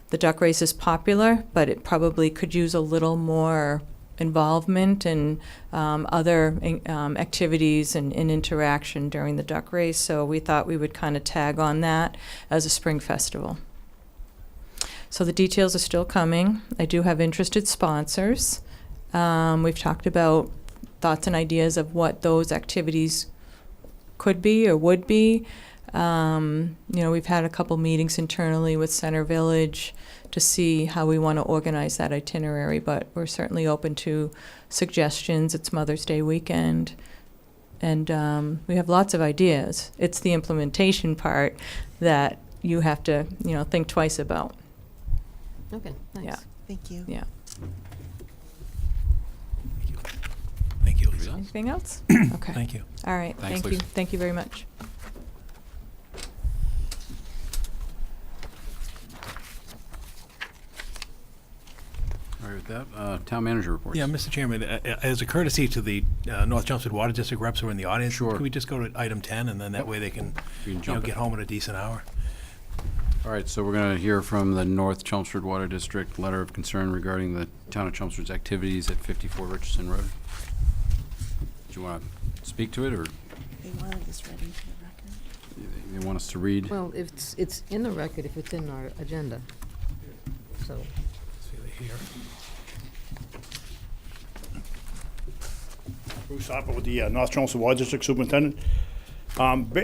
[SPEAKER 7] The duck race is popular, but it probably could use a little more involvement and other activities and interaction during the duck race. So we thought we would kind of tag on that as a spring festival. So the details are still coming. I do have interested sponsors. We've talked about thoughts and ideas of what those activities could be or would be. We've had a couple meetings internally with Center Village to see how we want to organize that itinerary, but we're certainly open to suggestions. It's Mother's Day weekend, and we have lots of ideas. It's the implementation part that you have to, think twice about.
[SPEAKER 4] Okay, thanks.
[SPEAKER 7] Yeah.
[SPEAKER 3] Thank you.
[SPEAKER 7] Yeah.
[SPEAKER 2] Thank you, Lisa.
[SPEAKER 7] Anything else? Okay.
[SPEAKER 2] Thank you.
[SPEAKER 7] All right.
[SPEAKER 19] Thanks,
[SPEAKER 7] Thank you.
[SPEAKER 19] Lisa.
[SPEAKER 7] Thank you very much.
[SPEAKER 19] All right, with that, town manager reports.
[SPEAKER 2] Yeah, Mr. Chairman, as a courtesy to the North Chelmsford Water District reps who are in the audience,
[SPEAKER 19] Sure.
[SPEAKER 2] can we just go to item 10, and then that way they can,
[SPEAKER 19] jump
[SPEAKER 2] get
[SPEAKER 19] in.
[SPEAKER 2] home at a decent hour?
[SPEAKER 19] All right, so we're going to hear from the North Chelmsford Water District letter of concern regarding the town of Chelmsford's activities at 54 Richardson Road. Do you want to speak to it, or
[SPEAKER 3] They wanted this ready for the record.
[SPEAKER 19] you want us to read?
[SPEAKER 4] Well, it's in the record if it's in our agenda. So,
[SPEAKER 2] See, here.
[SPEAKER 8] Bruce Hopper with the North Chelmsford Water District Superintendent.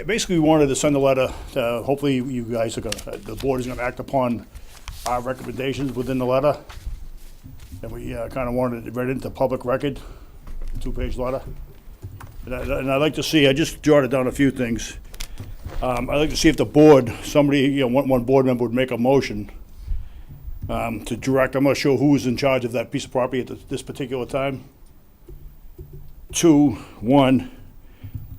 [SPEAKER 8] Basically, we wanted to send a letter. Hopefully, you guys are the board is gonna act upon our recommendations within the letter. And we kind of wanted it read into public record, 2-page letter. And I'd like to see, I just jotted down a few things. I'd like to see if the board, somebody, one board member would make a motion to direct, I'm not sure who is in charge of that piece of property at this particular time. 1,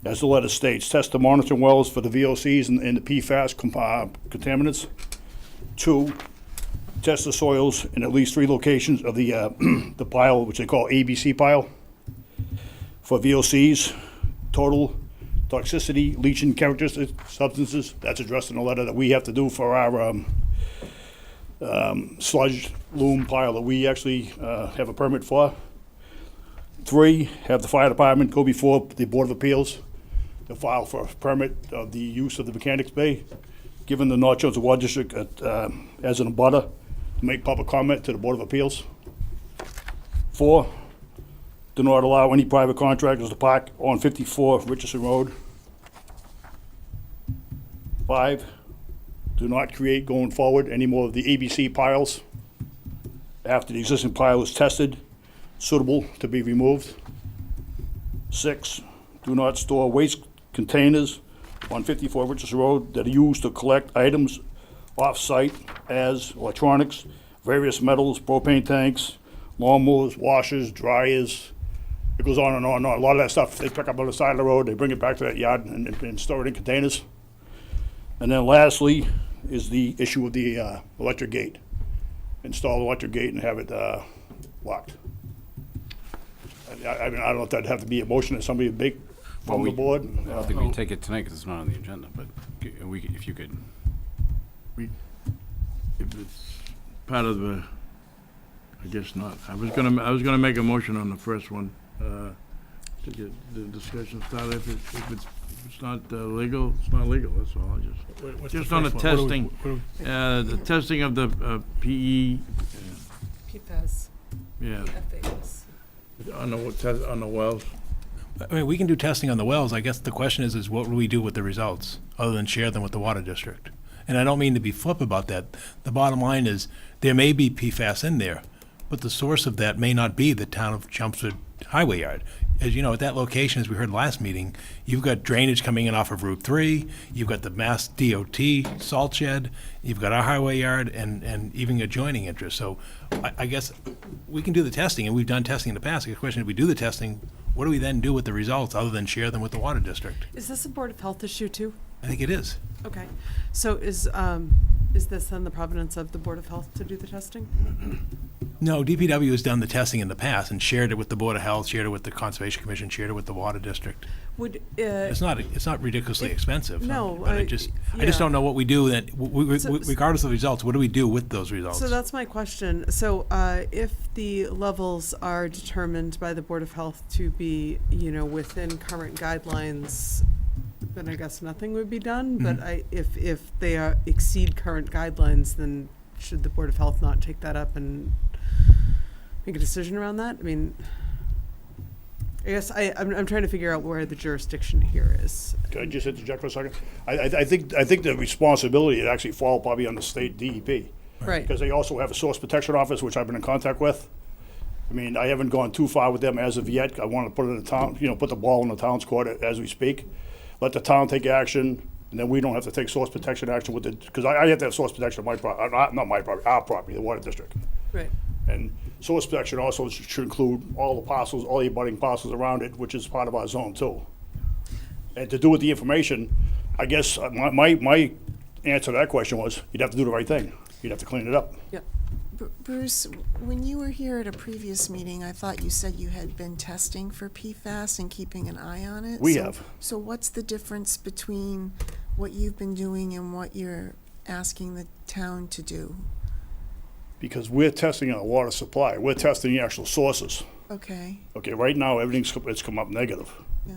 [SPEAKER 8] as the letter states, test the monitoring wells for the VOCs and the PFAS contaminants. 2, test the soils in at least 3 locations of the the pile, which they call ABC pile, for VOCs, total toxicity, leaching characteristics, substances. That's addressed in the letter that we have to do for our sludge loom pile that we actually have a permit for. 3, have the fire department go before the Board of Appeals to file for a permit of the use of the Mechanics Bay, given the North Chelmsford Water District as an abutter, to make public comment to the Board of Appeals. 4, do not allow any private contractors to park on 54 Richardson Road. 5, do not create going forward any more of the ABC piles after the existing pile is tested, suitable to be removed. 6, do not store waste containers on 54 Richardson Road that are used to collect items off-site as electronics, various metals, propane tanks, lawnmowers, washers, dryers. It goes on and on and on. A lot of that stuff they pick up on the side of the road, they bring it back to that yard and store it in containers. And then lastly is the issue of the electric gate. Install the electric gate and have it locked. I mean, I don't know if that'd have to be a motion that somebody would make from the board.
[SPEAKER 19] I don't think we can take it tonight because it's not on the agenda, but if you could.
[SPEAKER 23] If it's part of the, I guess not. I was gonna make a motion on the first one, to get the discussion started. If it's not legal, it's not legal, that's all.
[SPEAKER 2] What's
[SPEAKER 23] Just
[SPEAKER 2] the
[SPEAKER 23] on the
[SPEAKER 2] first one?
[SPEAKER 23] testing, the testing of the PE,
[SPEAKER 5] PFAS.
[SPEAKER 23] yeah,
[SPEAKER 5] FAS.
[SPEAKER 23] on the wells.
[SPEAKER 2] I mean, we can do testing on the wells. I guess the question is what do we do with the results, other than share them with the water district? And I don't mean to be flip about that. The bottom line is there may be PFAS in there, but the source of that may not be the town of Chelmsford highway yard. as you know, at that location, as we heard last meeting, you've got drainage coming in off of Route 3, you've got the Mass DOT salt shed, you've got our highway yard, and even adjoining interest. So I guess we can do the testing, and we've done testing in the past. The question, if we do the testing, what do we then do with the results other than share them with the water district?
[SPEAKER 5] Is this a Board of Health issue too?
[SPEAKER 2] I think it is.
[SPEAKER 5] Okay. So is this then the provenance of the Board of Health to do the testing?
[SPEAKER 2] No, DPW has done the testing in the past and shared it with the Board of Health, shared it with the Conservation Commission, shared it with the water district.
[SPEAKER 5] Would,
[SPEAKER 2] It's not ridiculously expensive.
[SPEAKER 5] no,
[SPEAKER 2] But I just don't know what we do that, regardless of the results, what do we do with those results?
[SPEAKER 5] So that's my question. So if the levels are determined by the Board of Health to be, within current guidelines, then I guess nothing would be done. But if they exceed current guidelines, then should the Board of Health not take that up and make a decision around that? I mean, I guess I'm trying to figure out where the jurisdiction here is.
[SPEAKER 8] Can I just interject for a second? I think the responsibility would actually fall probably on the state DEP.
[SPEAKER 5] Right.
[SPEAKER 8] Because they also have a source protection office, which I've been in contact with. I mean, I haven't gone too far with them as of yet. I want to put it in the town, put the ball in the town's court as we speak. Let the town take action, and then we don't have to take source protection action with it, because I have to have source protection on my property, not my property, our property, the water district.
[SPEAKER 5] Right.
[SPEAKER 8] And source protection also should include all the parcels, all the abutting parcels around it, which is part of our zone too. And to do with the information, I guess my answer to that question was, you'd have to do the right thing. You'd have to clean it up.
[SPEAKER 5] Yep.
[SPEAKER 3] Bruce, when you were here at a previous meeting, I thought you said you had been testing for PFAS and keeping an eye on it.
[SPEAKER 8] We have.
[SPEAKER 3] So what's the difference between what you've been doing and what you're asking the town to do?
[SPEAKER 8] Because we're testing our water supply. We're testing the actual sources.
[SPEAKER 3] Okay.
[SPEAKER 8] Okay, right now, it's come up negative.
[SPEAKER 3] Yeah.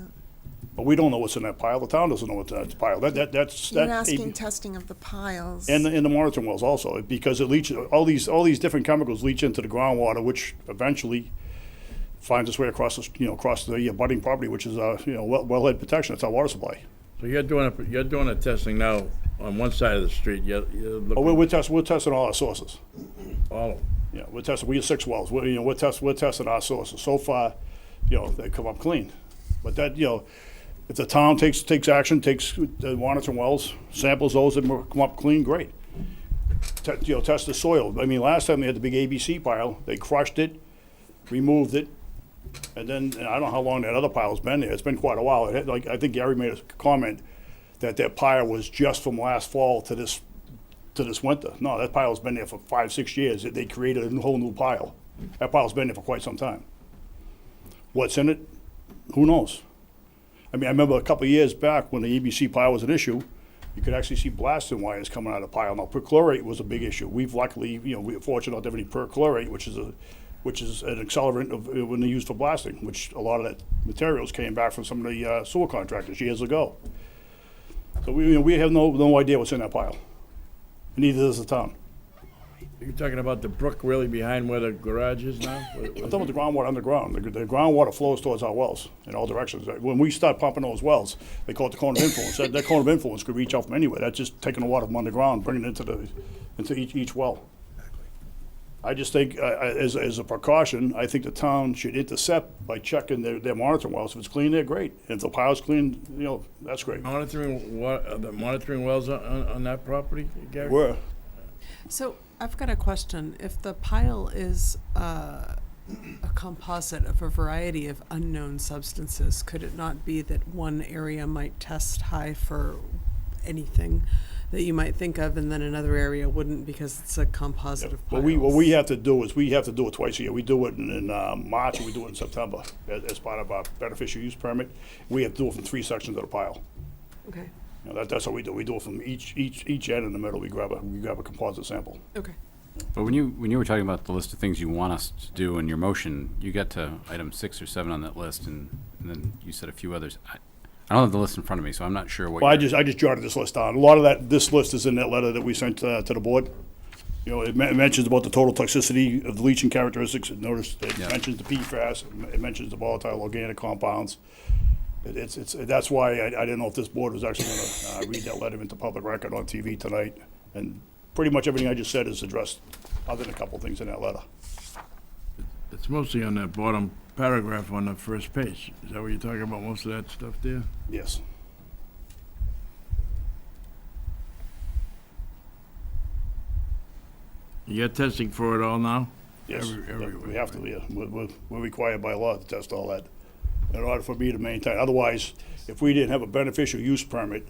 [SPEAKER 8] But we don't know what's in that pile. The town doesn't know what's in that pile. That's
[SPEAKER 3] You're asking testing of the piles.
[SPEAKER 8] And the monitoring wells also, because it leaches, all these different chemicals leach into the groundwater, which eventually finds its way across the abutting property, which is wellhead protection. It's our water supply.
[SPEAKER 23] So you're doing a testing now on one side of the street. You're looking
[SPEAKER 8] We're testing all our sources.
[SPEAKER 23] all of them.
[SPEAKER 8] Yeah, we have 6 wells. We're testing our sources. So far, they come up clean. But that, if the town takes action, takes the monitoring wells, samples those that come up clean, great. Test the soil. I mean, last time they had the big ABC pile, they crushed it, removed it, and then, and I don't know how long that other pile's been there. It's been quite a while. I think Gary made a comment that pile was just from last fall to this winter. No, that pile's been there for 5-6 years. They created a whole new pile. That pile's been there for quite some time. What's in it? Who knows? I mean, I remember a couple of years back when the ABC pile was an issue, you could actually see blasting wires coming out of the pile. Now, perchlorate was a big issue. We've luckily, we're fortunate not to have any perchlorate, which is an accelerant when they used for blasting, which a lot of that materials came back from some of the sewer contractors years ago. So we have no idea what's in that pile. Neither does the town.
[SPEAKER 23] You're talking about the brook really behind where the garage is now?
[SPEAKER 8] I'm talking about the groundwater underground. The groundwater flows towards our wells in all directions. When we start pumping those wells, they call it the cone of influence. That cone of influence could reach out from anywhere. That's just taking the water from underground, bringing it into each well. I just think, as a precaution, I think the town should intercept by checking their monitoring wells. If it's clean, they're great. If the pile's clean, that's great.
[SPEAKER 23] Monitoring wells on that property, Gary?
[SPEAKER 8] Were.
[SPEAKER 5] So I've got a question. If the pile is a composite of a variety of unknown substances, could it not be that one area might test high for anything that you might think of, and then another area wouldn't because it's a composite of piles?
[SPEAKER 8] What we have to do is we have to do it twice a year. We do it in March and we do it in September as part of our beneficial use permit. We have to do it from 3 sections of the pile.
[SPEAKER 5] Okay.
[SPEAKER 8] That's how we do it. We do it from each end in the middle. We grab a composite sample.
[SPEAKER 5] Okay.
[SPEAKER 19] But when you were talking about the list of things you want us to do in your motion, you got to item 6 or 7 on that list, and then you said a few others. I don't have the list in front of me, so I'm not sure what.
[SPEAKER 8] Well, I just jotted this list down. A lot of this list is in that letter that we sent to the board. It mentions about the total toxicity of the leaching characteristics. Notice it mentions the PFAS. It mentions the volatile organic compounds. That's why I didn't know if this board was actually going to read that letter into public record on TV tonight. And pretty much everything I just said is addressed, other than a couple things in that letter.
[SPEAKER 23] It's mostly on that bottom paragraph on the first page. Is that what you're talking about, most of that stuff there?
[SPEAKER 8] Yes.
[SPEAKER 23] You're testing for it all now?
[SPEAKER 8] Yes,
[SPEAKER 23] Everywhere.
[SPEAKER 8] we have to, yeah. We're required by law to test all that in order for me to maintain. Otherwise, if we didn't have a beneficial use permit,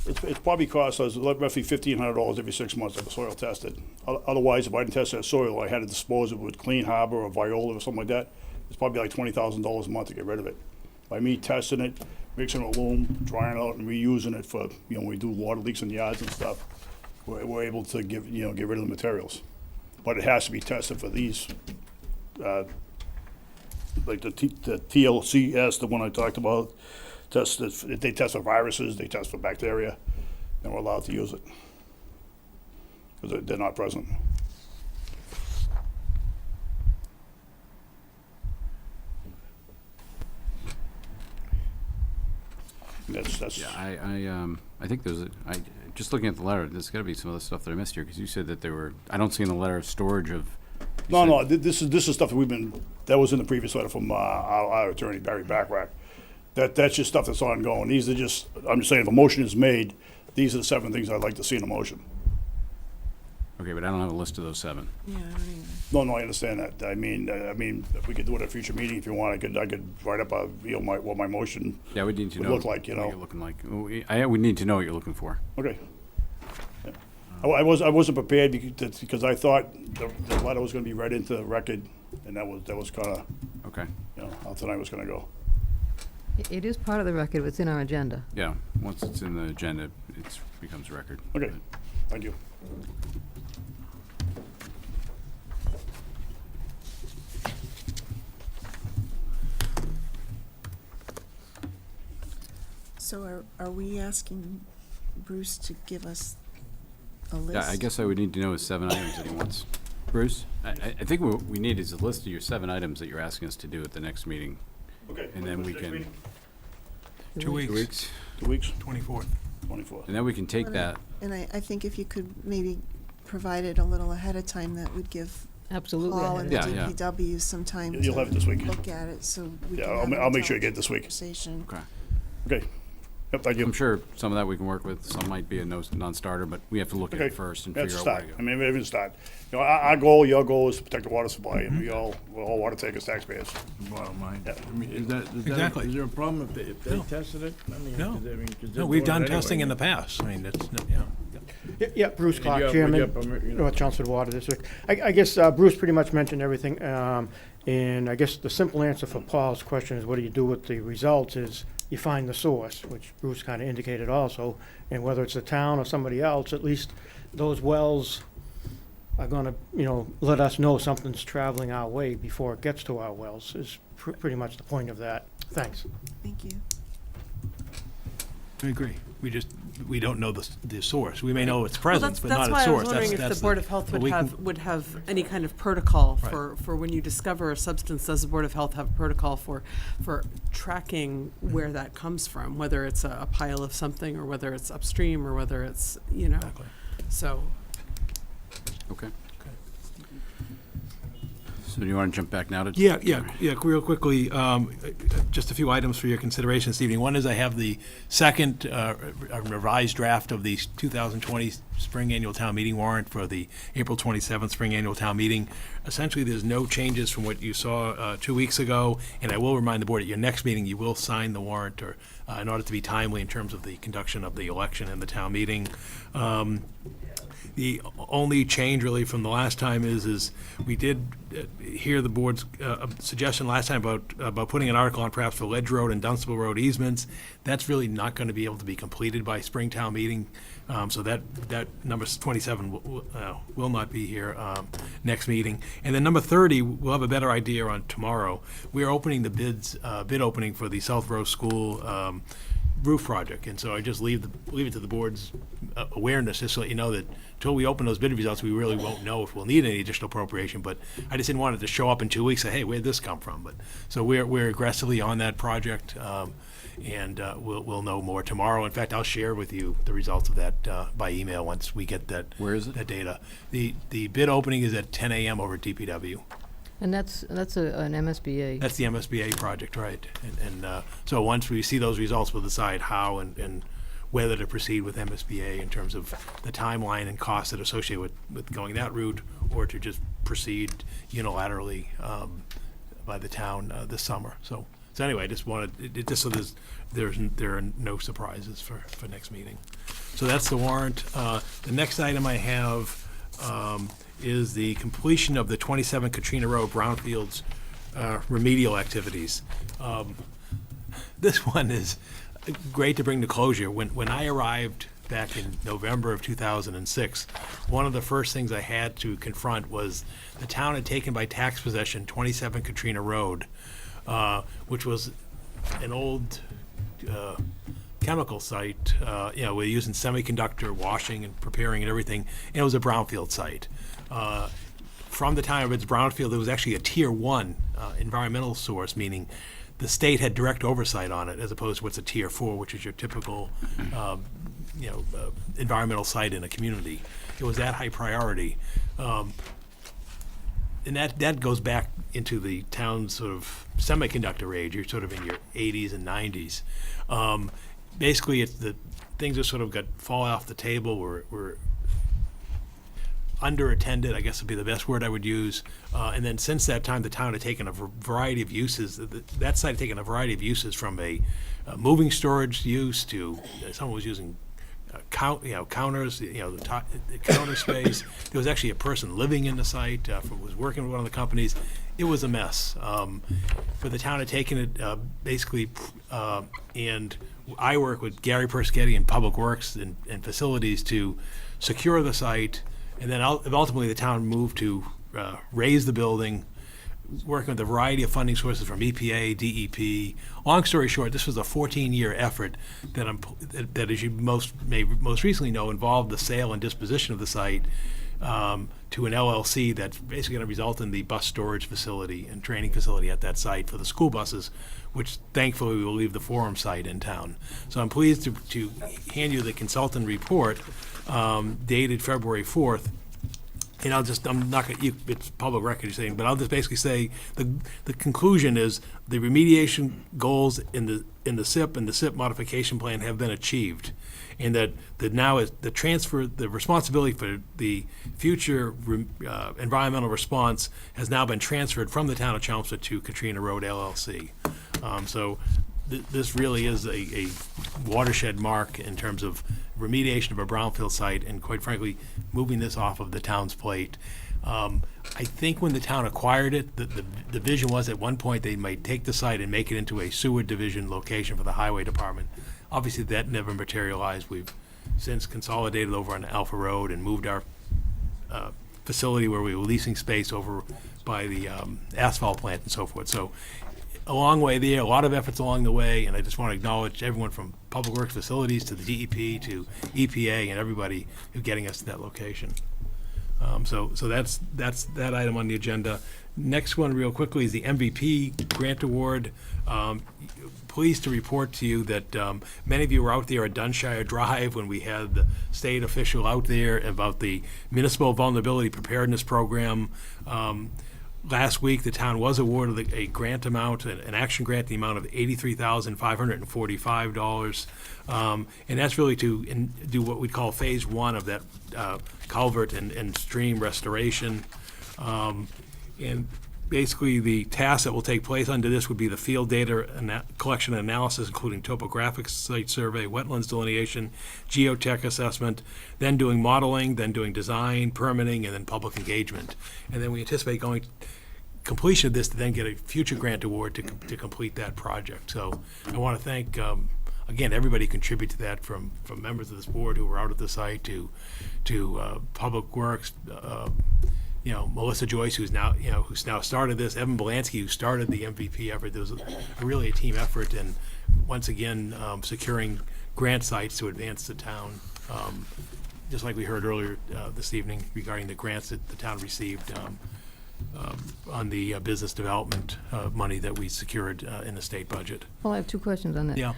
[SPEAKER 8] it's probably cost us roughly $1,500 every 6 months to have the soil tested. Otherwise, if I didn't test that soil, I had to dispose of it with Clean Harbor or Viola or something like that. It's probably like $20,000 a month to get rid of it. By me testing it, mixing it with loam, drying it out, and reusing it for, when we do water leaks in yards and stuff, we're able to get rid of the materials. But it has to be tested for these, like the TLCS, the one I talked about. They test for viruses, they test for bacteria, and we're allowed to use it because they're not present. That's
[SPEAKER 19] Yeah, I think just looking at the letter, there's gotta be some other stuff that I missed here, because you said that I don't see in the letter storage of.
[SPEAKER 8] No, this is stuff that was in the previous letter from our attorney, Barry Backrack. That's just stuff that's ongoing. I'm just saying, if a motion is made, these are the 7 things I'd like to see in a motion.
[SPEAKER 19] Okay, but I don't have a list of those 7.
[SPEAKER 3] Yeah, I don't either.
[SPEAKER 8] No, I understand that. I mean, if we could do it at a future meeting, if you want, I could write up what my motion
[SPEAKER 19] Yeah, we need to
[SPEAKER 8] would
[SPEAKER 19] know
[SPEAKER 8] look like,
[SPEAKER 19] what you're looking like. We need to know what you're looking for.
[SPEAKER 8] Okay. Yeah. I wasn't prepared because I thought the letter was gonna be read into the record, and that was kinda,
[SPEAKER 19] Okay.
[SPEAKER 8] how tonight was gonna go.
[SPEAKER 4] It is part of the record, it's in our agenda.
[SPEAKER 19] Yeah, once it's in the agenda, it becomes a record.
[SPEAKER 8] Okay, thank you.
[SPEAKER 3] So are we asking Bruce to give us a list?
[SPEAKER 19] Yeah, I guess I would need to know his 7 items that he wants. Bruce, I think what we need is a list of your 7 items that you're asking us to do at the next meeting.
[SPEAKER 8] Okay.
[SPEAKER 19] And then we can.
[SPEAKER 2] 2 weeks.
[SPEAKER 19] 2 weeks.
[SPEAKER 8] 2 weeks?
[SPEAKER 2] 24th.
[SPEAKER 8] 24th.
[SPEAKER 19] And then we can take
[SPEAKER 3] Well,
[SPEAKER 19] that.
[SPEAKER 3] And I think if you could maybe provide it a little ahead of time, that would give
[SPEAKER 4] Absolutely.
[SPEAKER 3] Paul and the
[SPEAKER 19] Yeah, yeah.
[SPEAKER 3] DPW some time
[SPEAKER 8] You'll have it this week.
[SPEAKER 3] look at it, so we
[SPEAKER 8] Yeah,
[SPEAKER 3] can have
[SPEAKER 8] I'll make
[SPEAKER 3] a
[SPEAKER 8] sure you get it this week.
[SPEAKER 3] conversation.
[SPEAKER 19] Okay.
[SPEAKER 8] Okay. Yep, thank you.
[SPEAKER 19] I'm sure some of that we can work with. Some might be a non-starter, but we have to look at
[SPEAKER 8] Okay.
[SPEAKER 19] it first and
[SPEAKER 8] That's
[SPEAKER 19] figure
[SPEAKER 8] a
[SPEAKER 19] out where
[SPEAKER 8] start.
[SPEAKER 19] to go.
[SPEAKER 8] I mean, maybe it's a start. Our goal, your goal is to protect the water supply, and we're all water takers, taxpayers.
[SPEAKER 23] Bottom line.
[SPEAKER 8] Yeah.
[SPEAKER 23] I mean,
[SPEAKER 2] Exactly.
[SPEAKER 23] Is there a problem if they
[SPEAKER 2] No.
[SPEAKER 23] tested it? I mean,
[SPEAKER 2] No.
[SPEAKER 23] 'cause I mean, 'cause they're
[SPEAKER 2] No, we've
[SPEAKER 23] doing
[SPEAKER 2] done
[SPEAKER 23] it anyway.
[SPEAKER 2] testing in the past. I mean, it's,
[SPEAKER 10] Yeah, Bruce
[SPEAKER 23] Did
[SPEAKER 10] Clark,
[SPEAKER 23] you have-
[SPEAKER 10] Chairman,
[SPEAKER 23] would you have permit-
[SPEAKER 10] North Chelmsford Water District. I guess Bruce pretty much mentioned everything, and I guess the simple answer for Paul's question is, what do you do with the results, is you find the source, which Bruce kind of indicated also, and whether it's the town or somebody else, at least those wells are gonna, let us know something's traveling our way before it gets to our wells, is pretty much the point of that. Thanks.
[SPEAKER 3] Thank you.
[SPEAKER 2] I agree. We don't know the source. We may know its presence, but
[SPEAKER 5] That's
[SPEAKER 2] not
[SPEAKER 5] why
[SPEAKER 2] its
[SPEAKER 5] I was
[SPEAKER 2] source.
[SPEAKER 5] wondering if the Board of Health
[SPEAKER 2] but we can-
[SPEAKER 5] would have any kind of protocol
[SPEAKER 2] Right.
[SPEAKER 5] for when you discover a substance. Does the Board of Health have a protocol for tracking where that comes from, whether it's a pile of something or whether it's upstream or whether it's,
[SPEAKER 2] Exactly.
[SPEAKER 5] so.
[SPEAKER 19] Okay. So do you want to jump back now to?
[SPEAKER 2] Yeah, real quickly, just a few items for your consideration this evening. One is I have the second revised draft of the 2020 spring annual town meeting warrant for the April 27th spring annual town meeting. Essentially, there's no changes from what you saw 2 weeks ago, and I will remind the board at your next meeting, you will sign the warrant in order to be timely in terms of the conduction of the election and the town meeting. The only change really from the last time is we did hear the board's suggestion last time about putting an article on perhaps for Ledge Road and Dunstable Road easements. That's really not going to be able to be completed by spring town meeting. So that number 27 will not be here next meeting. And then number 30, we'll have a better idea on tomorrow. We are opening the bid opening for the South Row School roof project, and so I just leave it to the board's awareness, just to let you know that until we open those bid results, we really won't know if we'll need any additional appropriation. But I just didn't want it to show up in 2 weeks and say, hey, where'd this come from? But so we're aggressively on that project, and we'll know more tomorrow. In fact, I'll share with you the results of that by email once we get that.
[SPEAKER 19] Where is it?
[SPEAKER 2] That data. The bid opening is at 10 a.m. over at DPW.
[SPEAKER 4] And that's an MSBA.
[SPEAKER 2] That's the MSBA project, right? And so once we see those results, we'll decide how and whether to proceed with MSBA in terms of the timeline and costs that are associated with going that route, or to just proceed unilaterally by the town this summer. So anyway, I just wanted, just so there are no surprises for next meeting. So that's the warrant. The next item I have is the completion of the 27 Katrina Road brownfields remedial activities. This one is great to bring to closure. When I arrived back in November of 2006, one of the first things I had to confront was the town had taken by tax possession 27 Katrina Road, which was an old chemical site. We're using semiconductor washing and preparing and everything, and it was a brownfield site. From the time of its brownfield, it was actually a Tier 1 environmental source, meaning the state had direct oversight on it, as opposed to what's a Tier 4, which is your typical environmental site in a community. It was that high priority. And that goes back into the town's sort of semiconductor age. You're sort of in your 80s and 90s. Basically, it's the things that sort of fall off the table, were underattended, I guess would be the best word I would use. And then since that time, the town had taken a variety of uses. That site had taken a variety of uses, from a moving storage use to someone was using counters, the counter space. There was actually a person living in the site, was working with one of the companies. It was a mess. But the town had taken it basically, and I work with Gary Perschetti in Public Works and Facilities to secure the site. And then ultimately the town moved to raise the building, working with a variety of funding sources from EPA, DEP. Long story short, this was a 14-year effort that, as you may most recently know, involved the sale and disposition of the site to an LLC that's basically going to result in the bus storage facility and training facility at that site for the school buses, which thankfully we will leave the Forum site in town. So I'm pleased to hand you the consultant report dated February 4th. And I'm not going to, it's public record you're saying, but I'll just basically say the conclusion is the remediation goals in the SIP and the SIP modification plan have been achieved. And that now is the responsibility for the future environmental response has now been transferred from the town of Chelmsford to Katrina Road LLC. So this really is a watershed mark in terms of remediation of a brownfield site, and quite frankly, moving this off of the town's plate. I think when the town acquired it, the vision was at one point they might take the site and make it into a sewer division location for the highway department. Obviously, that never materialized. We've since consolidated over on Alpha Road and moved our facility where we were leasing space over by the asphalt plant and so forth. So a long way there, a lot of efforts along the way, and I just want to acknowledge everyone from Public Works Facilities to the DEP to EPA and everybody who's getting us to that location. So that's that item on the agenda. Next one, real quickly, is the MVP grant award. Pleased to report to you that many of you were out there at Dunshire Drive when we had the state official out there about the Municipal Vulnerability Preparedness Program. Last week, the town was awarded a grant amount, an action grant, the amount of $83,545. And that's really to do what we call phase one of that culvert and stream restoration. And basically, the tasks that will take place under this would be the field data collection and analysis, including topographic site survey, wetlands delineation, geotech assessment, then doing modeling, then doing design, permitting, and then public engagement. And then we anticipate completion of this to then get a future grant award to complete that project. So I want to thank, again, everybody contribute to that, from members of this board who were out at the site to Public Works, Melissa Joyce, who's now started this, Evan Belansky, who started the MVP effort. There was really a team effort, and once again, securing grant sites to advance the town, just like we heard earlier this evening regarding the grants that the town received on the business development money that we secured in the state budget.
[SPEAKER 4] Well, I have two questions on that.
[SPEAKER 2] Yeah.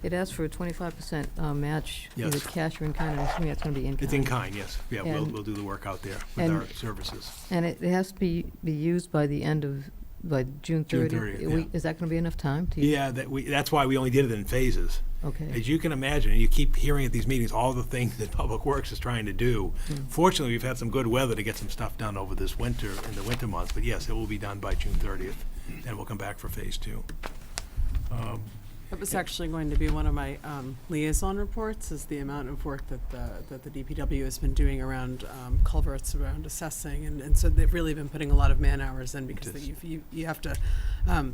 [SPEAKER 4] It asks for a 25% match,
[SPEAKER 2] Yes.
[SPEAKER 4] either cash or in kind, and I assume that's going to be in kind.
[SPEAKER 2] It's in kind, yes. Yeah, we'll
[SPEAKER 4] And-
[SPEAKER 2] do the work out there with
[SPEAKER 4] and-
[SPEAKER 2] our services.
[SPEAKER 4] And it has to be used by the end of, by June 30th.
[SPEAKER 2] June 30th, yeah.
[SPEAKER 4] Is that going to be enough time to?
[SPEAKER 2] Yeah, that's why we only did it in phases.
[SPEAKER 4] Okay.
[SPEAKER 2] As you can imagine, and you keep hearing at these meetings, all the things that Public Works is trying to do. Fortunately, we've had some good weather to get some stuff done over this winter, in the winter months, but yes, it will be done by June 30th, and we'll come back for phase 2.
[SPEAKER 5] That was actually going to be one of my liaison reports, is the amount of work that the DPW has been doing around culverts, around assessing, and so they've really been putting a lot of man hours in, because you have to,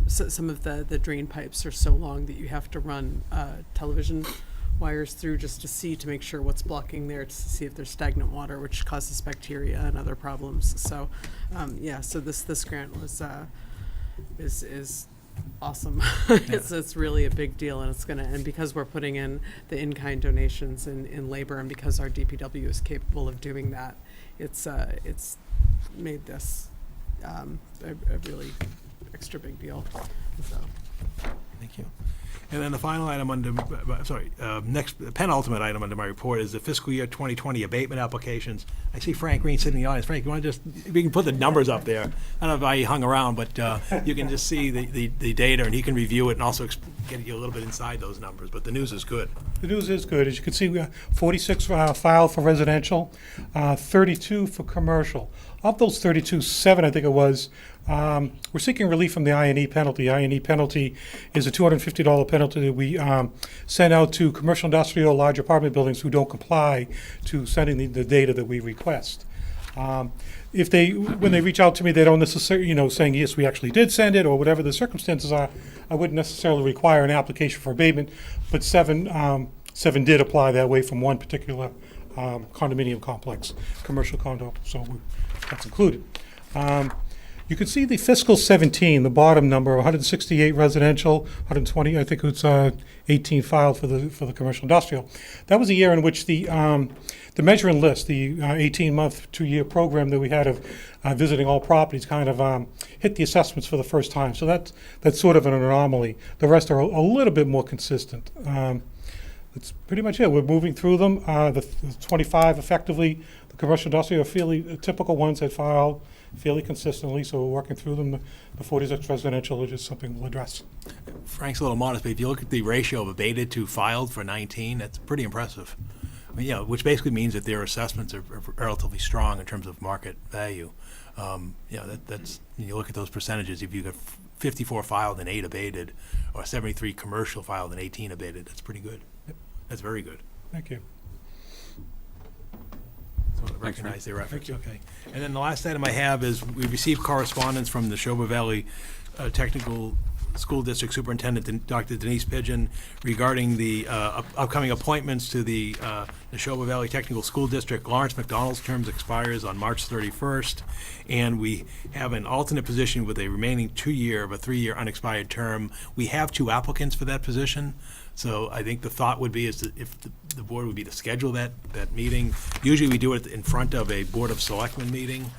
[SPEAKER 5] some of the drain pipes are so long that you have to run television wires through just to make sure what's blocking there, to see if there's stagnant water, which causes bacteria and other problems. So, so this grant was is awesome. It's really a big deal, and and because we're putting in the in-kind donations in labor, and because our DPW is capable of doing that, it's made this a really extra big deal. So.
[SPEAKER 2] Thank you. And then the final item next penultimate item under my report is the fiscal year 2020 abatement applications. I see Frank Green sitting in the audience. Frank, you want to we can put the numbers up there. I don't know why he hung around, but you can just see the data, and he can review it and also get you a little bit inside those numbers. But the news is good.
[SPEAKER 11] The news is good. As you can see, we have 46 filed for residential, 32 for commercial. Of those 32, 7, I think it was, we're seeking relief from the I&E penalty. I&E penalty is a $250 penalty that we send out to commercial, industrial, large apartment buildings who don't comply to sending the data that we request. When they reach out to me, they don't necessarily, saying, yes, we actually did send it, or whatever the circumstances are, I wouldn't necessarily require an application for abatement, but 7 did apply that way from one particular condominium complex, commercial condo, so that's included. You can see the fiscal 17, the bottom number, 168 residential, 120, I think it's 18 filed for the commercial industrial. That was a year in which the measuring list, the 18-month, 2-year program that we had of visiting all properties kind of hit the assessments for the first time. So that's sort of an anomaly. The rest are a little bit more consistent. That's pretty much it. We're moving through them. The 25 effectively, the commercial industrial are fairly typical ones that file fairly consistently, so we're working through them. The 46 residential is just something we'll address.
[SPEAKER 2] Frank's a little modest, but if you look at the ratio of abated to filed for 19, that's pretty impressive. I mean, which basically means that their assessments are relatively strong in terms of market value. That's when you look at those percentages. If you got 54 filed and 8 abated, or 73 commercial filed and 18 abated, that's pretty good. Yep. That's very good.
[SPEAKER 11] Thank you.
[SPEAKER 2] So I recognize their efforts. Okay. And then the last item I have is we received correspondence from the Neshoba Valley Technical School District Superintendent, Dr. Denise Pigeon, regarding the upcoming appointments to the Neshoba Valley Technical School District. Lawrence McDonald's term expires on March 31st, and we have an alternate position with a remaining 2-year of a 3-year unexpired term. We have 2 applicants for that position, so I think the thought would be is that if the board would be to schedule that meeting. Usually we do it in front of a Board of Selectmen meeting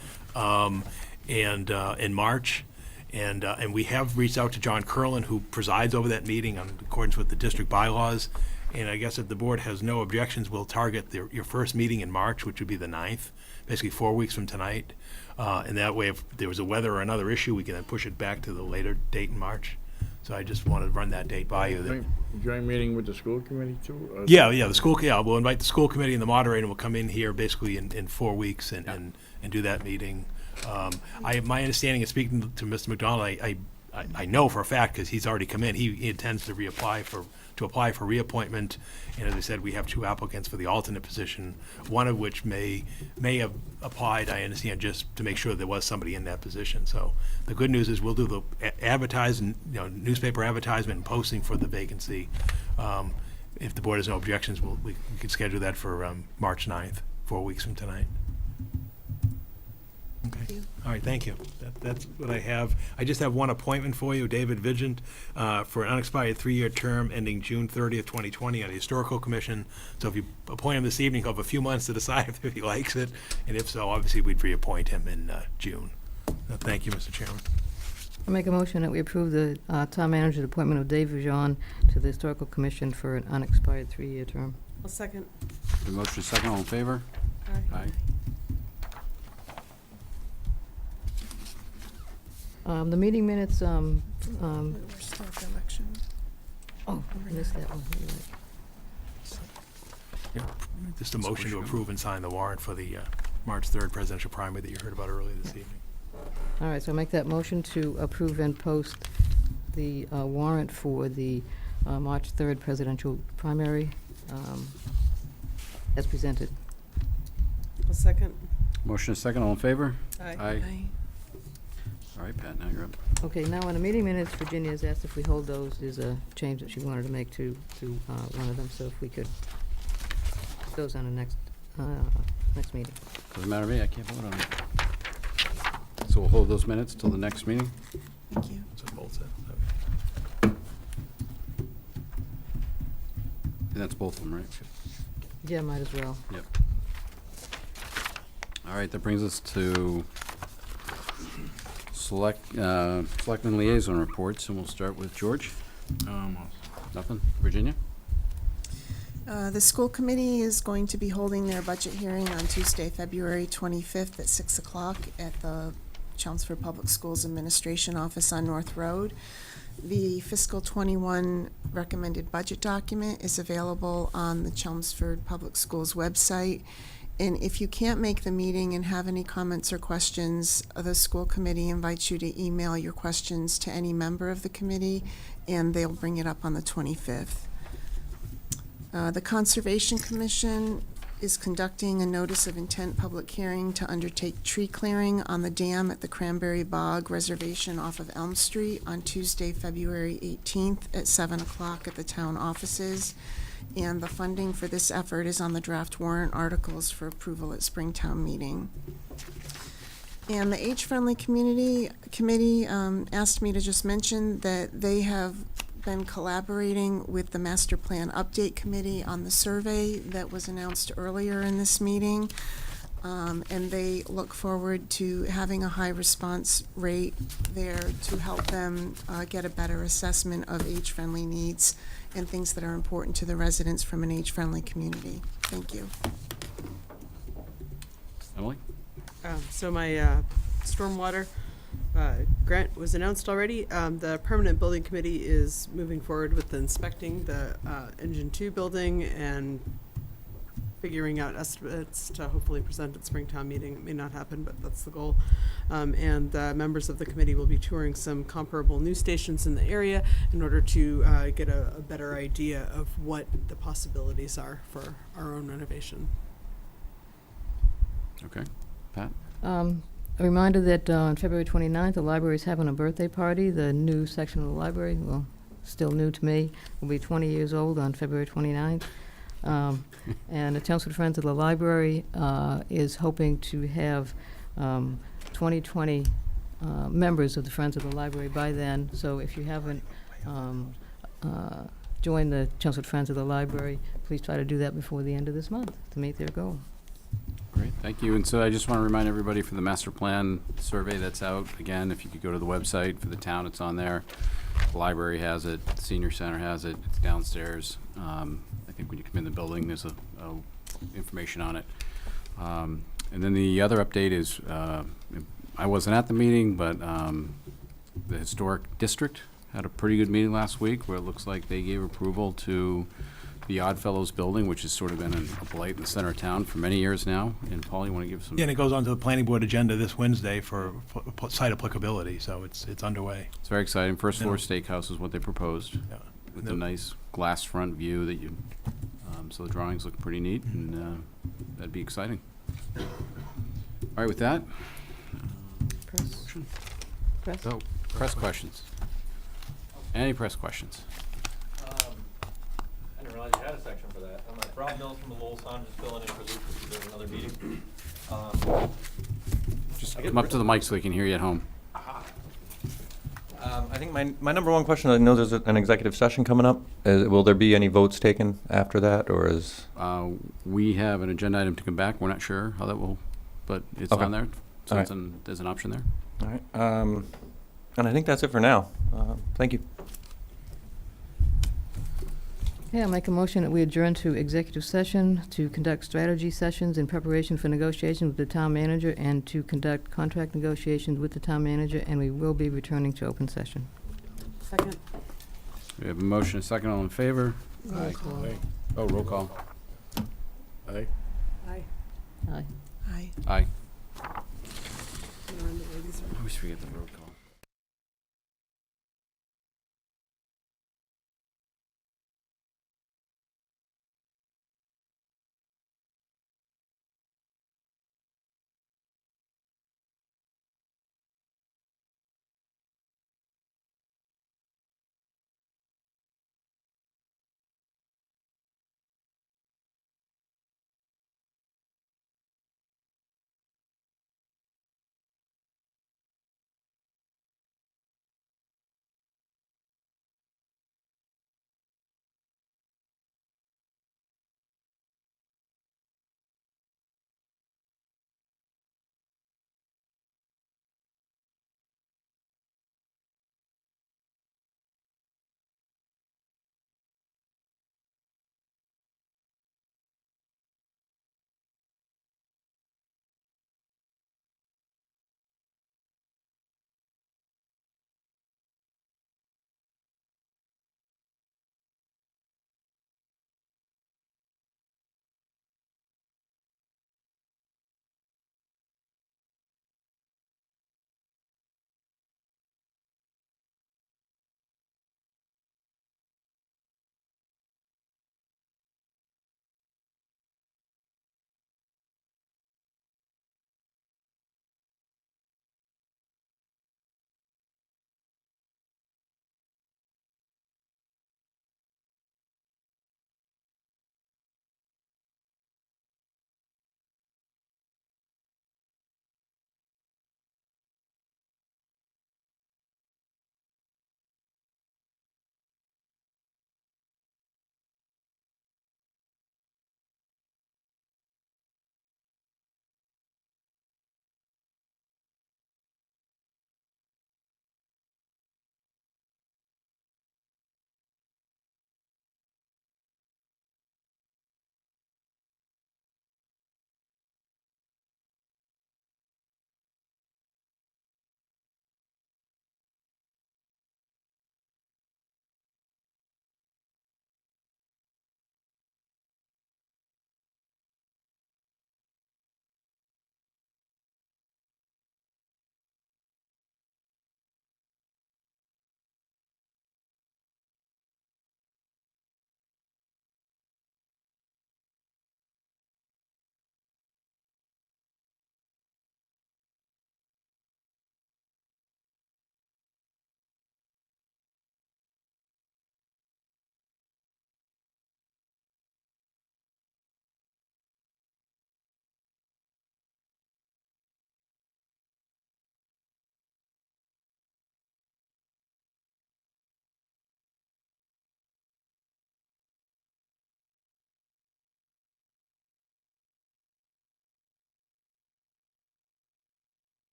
[SPEAKER 2] in March. And we have reached out to John Curlin, who presides over that meeting in accordance with the district bylaws. And I guess if the board has no objections, we'll target your first meeting in March, which would be the 9th, basically 4 weeks from tonight. And that way, if there was a weather or another issue, we can then push it back to the later date in March. So I just wanted to run that date by you.
[SPEAKER 23] Joint meeting with the school committee too?
[SPEAKER 2] We'll invite the school committee and the moderator, and we'll come in here basically in 4 weeks and do that meeting. My understanding is, speaking to Mr. McDonald, I know for a fact, because he's already come in, he intends to apply for reappointment. And as I said, we have 2 applicants for the alternate position, one of which may have applied, I understand, just to make sure there was somebody in that position. So the good news is we'll do the newspaper advertisement and posting for the vacancy. If the board has no objections, we can schedule that for March 9th, 4 weeks from tonight. Okay. All right, thank you. That's what I have. I just have one appointment for you, David Vigent, for an unexpired 3-year term ending June 30th, 2020 on the Historical Commission. So if you appoint him this evening, he'll have a few months to decide if he likes it. And if so, obviously, we'd reappoint him in June. Thank you, Mr. Chairman.
[SPEAKER 4] I make a motion that we approve the town manager's appointment of Dave Vision to the Historical Commission for an unexpired 3-year term.
[SPEAKER 5] I'll second.
[SPEAKER 19] The motion is second, all in favor?
[SPEAKER 5] Aye.
[SPEAKER 4] The meeting minutes,
[SPEAKER 3] We're still at the election.
[SPEAKER 4] oh, I missed that one. You're right.
[SPEAKER 2] Just a motion to approve and sign the warrant for the March 3rd presidential primary that you heard about earlier this evening.
[SPEAKER 4] All right, so I make that motion to approve and post the warrant for the March 3rd presidential primary as presented.
[SPEAKER 5] I'll second.
[SPEAKER 19] Motion is second, all in favor?
[SPEAKER 5] Aye.
[SPEAKER 3] Aye.
[SPEAKER 19] All right, Pat, now you're up.
[SPEAKER 4] Okay, now on the meeting minutes, Virginia has asked if we hold those. There's a change that she wanted to make to one of them, so if we could, those on the next meeting.
[SPEAKER 19] Doesn't matter to me, I can't vote on it. So we'll hold those minutes till the next meeting?
[SPEAKER 3] Thank you.
[SPEAKER 2] So both set.
[SPEAKER 19] And that's both of them, right?
[SPEAKER 4] Yeah, might as well.
[SPEAKER 19] Yep. All right, that brings us to Selectmen liaison reports, and we'll start with George. Nothing? Virginia?
[SPEAKER 3] The school committee is going to be holding their budget hearing on Tuesday, February 25th at 6 o'clock at the Chelmsford Public Schools Administration Office on North Road. The fiscal 21 recommended budget document is available on the Chelmsford Public Schools website. And if you can't make the meeting and have any comments or questions, the school committee invites you to email your questions to any member of the committee, and they'll bring it up on the 25th. The Conservation Commission is conducting a notice of intent public hearing to undertake tree clearing on the dam at the Cranberry Bog Reservation off of Elm Street on Tuesday, February 18th at 7 o'clock at the town offices. And the funding for this effort is on the draft warrant articles for approval at Springtown meeting. And the Age-Friendly Community Committee asked me to just mention that they have been collaborating with the Master Plan Update Committee on the survey that was announced earlier in this meeting. And they look forward to having a high response rate there to help them get a better assessment of age-friendly needs and things that are important to the residents from an age-friendly community. Thank you.
[SPEAKER 19] Emily?
[SPEAKER 5] So my stormwater grant was announced already. The Permanent Building Committee is moving forward with inspecting the Engine 2 building and figuring out estimates to hopefully present at Springtown meeting. It may not happen, but that's the goal. And members of the committee will be touring some comparable news stations in the area in order to get a better idea of what the possibilities are for our own renovation.
[SPEAKER 19] Okay. Pat?
[SPEAKER 4] A reminder that on February 29th, the library is having a birthday party. The new section of the library, well, still new to me, will be 20 years old on February 29th. And the Chelmsford Friends of the Library is hoping to have 20 members of the Friends of the Library by then. So if you haven't joined the Chelmsford Friends of the Library, please try to do that before the end of this month to meet their goal.
[SPEAKER 19] Great, thank you. And so I just want to remind everybody for the master plan survey that's out, again, if you could go to the website for the town, it's on there. The library has it, the senior center has it, it's downstairs. I think when you come in the building, there's a information on it. And then the other update is, I wasn't at the meeting, but the historic district had a pretty good meeting last week where it looks like they gave approval to the Oddfellows building, which has sort of been a blight in the center of town for many years now. And Paul, you want to give some?
[SPEAKER 2] Yeah, and it goes on to the planning board agenda this Wednesday for site applicability, so it's underway.
[SPEAKER 19] It's very exciting. First floor steakhouse is what they proposed,
[SPEAKER 2] Yeah.
[SPEAKER 19] with a nice glass front view that you, so the drawings look pretty neat, and that'd be exciting. All right, with that.
[SPEAKER 4] Press?
[SPEAKER 19] So, press questions. Any press questions?
[SPEAKER 9] I didn't realize you had a section for that. I'm Rob Mills from the Lowell Sun, just filling in for Luke because there's another meeting.
[SPEAKER 19] Just come up to the mic so we can hear you at home.
[SPEAKER 6] I think my number one question, I know there's an executive session coming up. Will there be any votes taken after that, or is?
[SPEAKER 19] We have an agenda item to come back. We're not sure how that will, but it's
[SPEAKER 6] Okay.
[SPEAKER 19] on there. So
[SPEAKER 6] All
[SPEAKER 19] there's an option there.
[SPEAKER 6] All right. And I think that's it for now. Thank you.
[SPEAKER 4] Okay, I'll make a motion that we adjourn to executive session to conduct strategy sessions in preparation for negotiations with the town manager and to conduct contract negotiations with the town manager, and we will be returning to open session.
[SPEAKER 5] Second.
[SPEAKER 19] We have a motion, a second, all in favor?
[SPEAKER 4] Roll call.
[SPEAKER 19] Oh, roll call.
[SPEAKER 23] Aye.
[SPEAKER 5] Aye.
[SPEAKER 4] Aye.
[SPEAKER 3] Aye.
[SPEAKER 19] Aye.
[SPEAKER 5] Miranda, ladies are-
[SPEAKER 19] I always forget the roll call.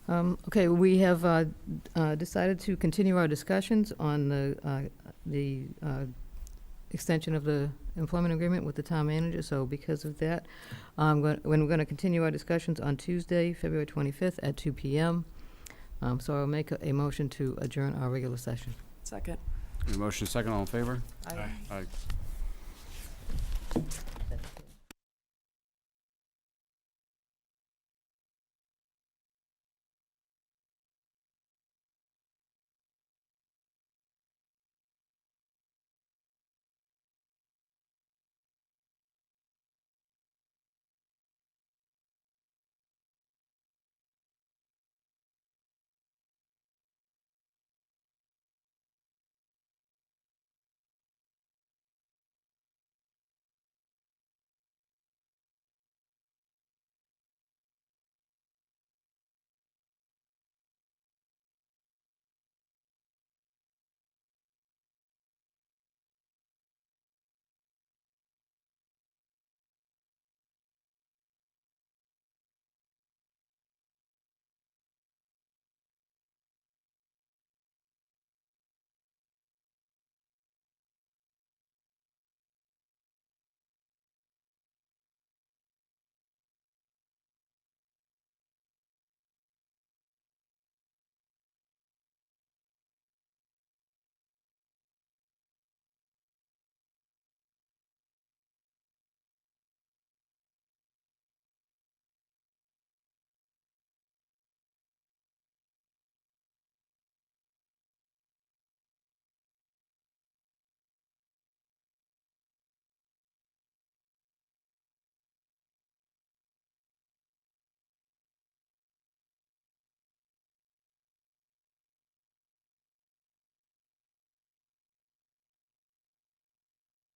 [SPEAKER 4] Okay, we have decided to continue our discussions on the extension of the employment agreement with the town manager, so because of that, we're going to continue our discussions on Tuesday, February 25th at 2 p.m. So I'll make a motion to adjourn our regular session.
[SPEAKER 5] Second.
[SPEAKER 19] Motion second, all in favor?
[SPEAKER 5] Aye.
[SPEAKER 19] Aye.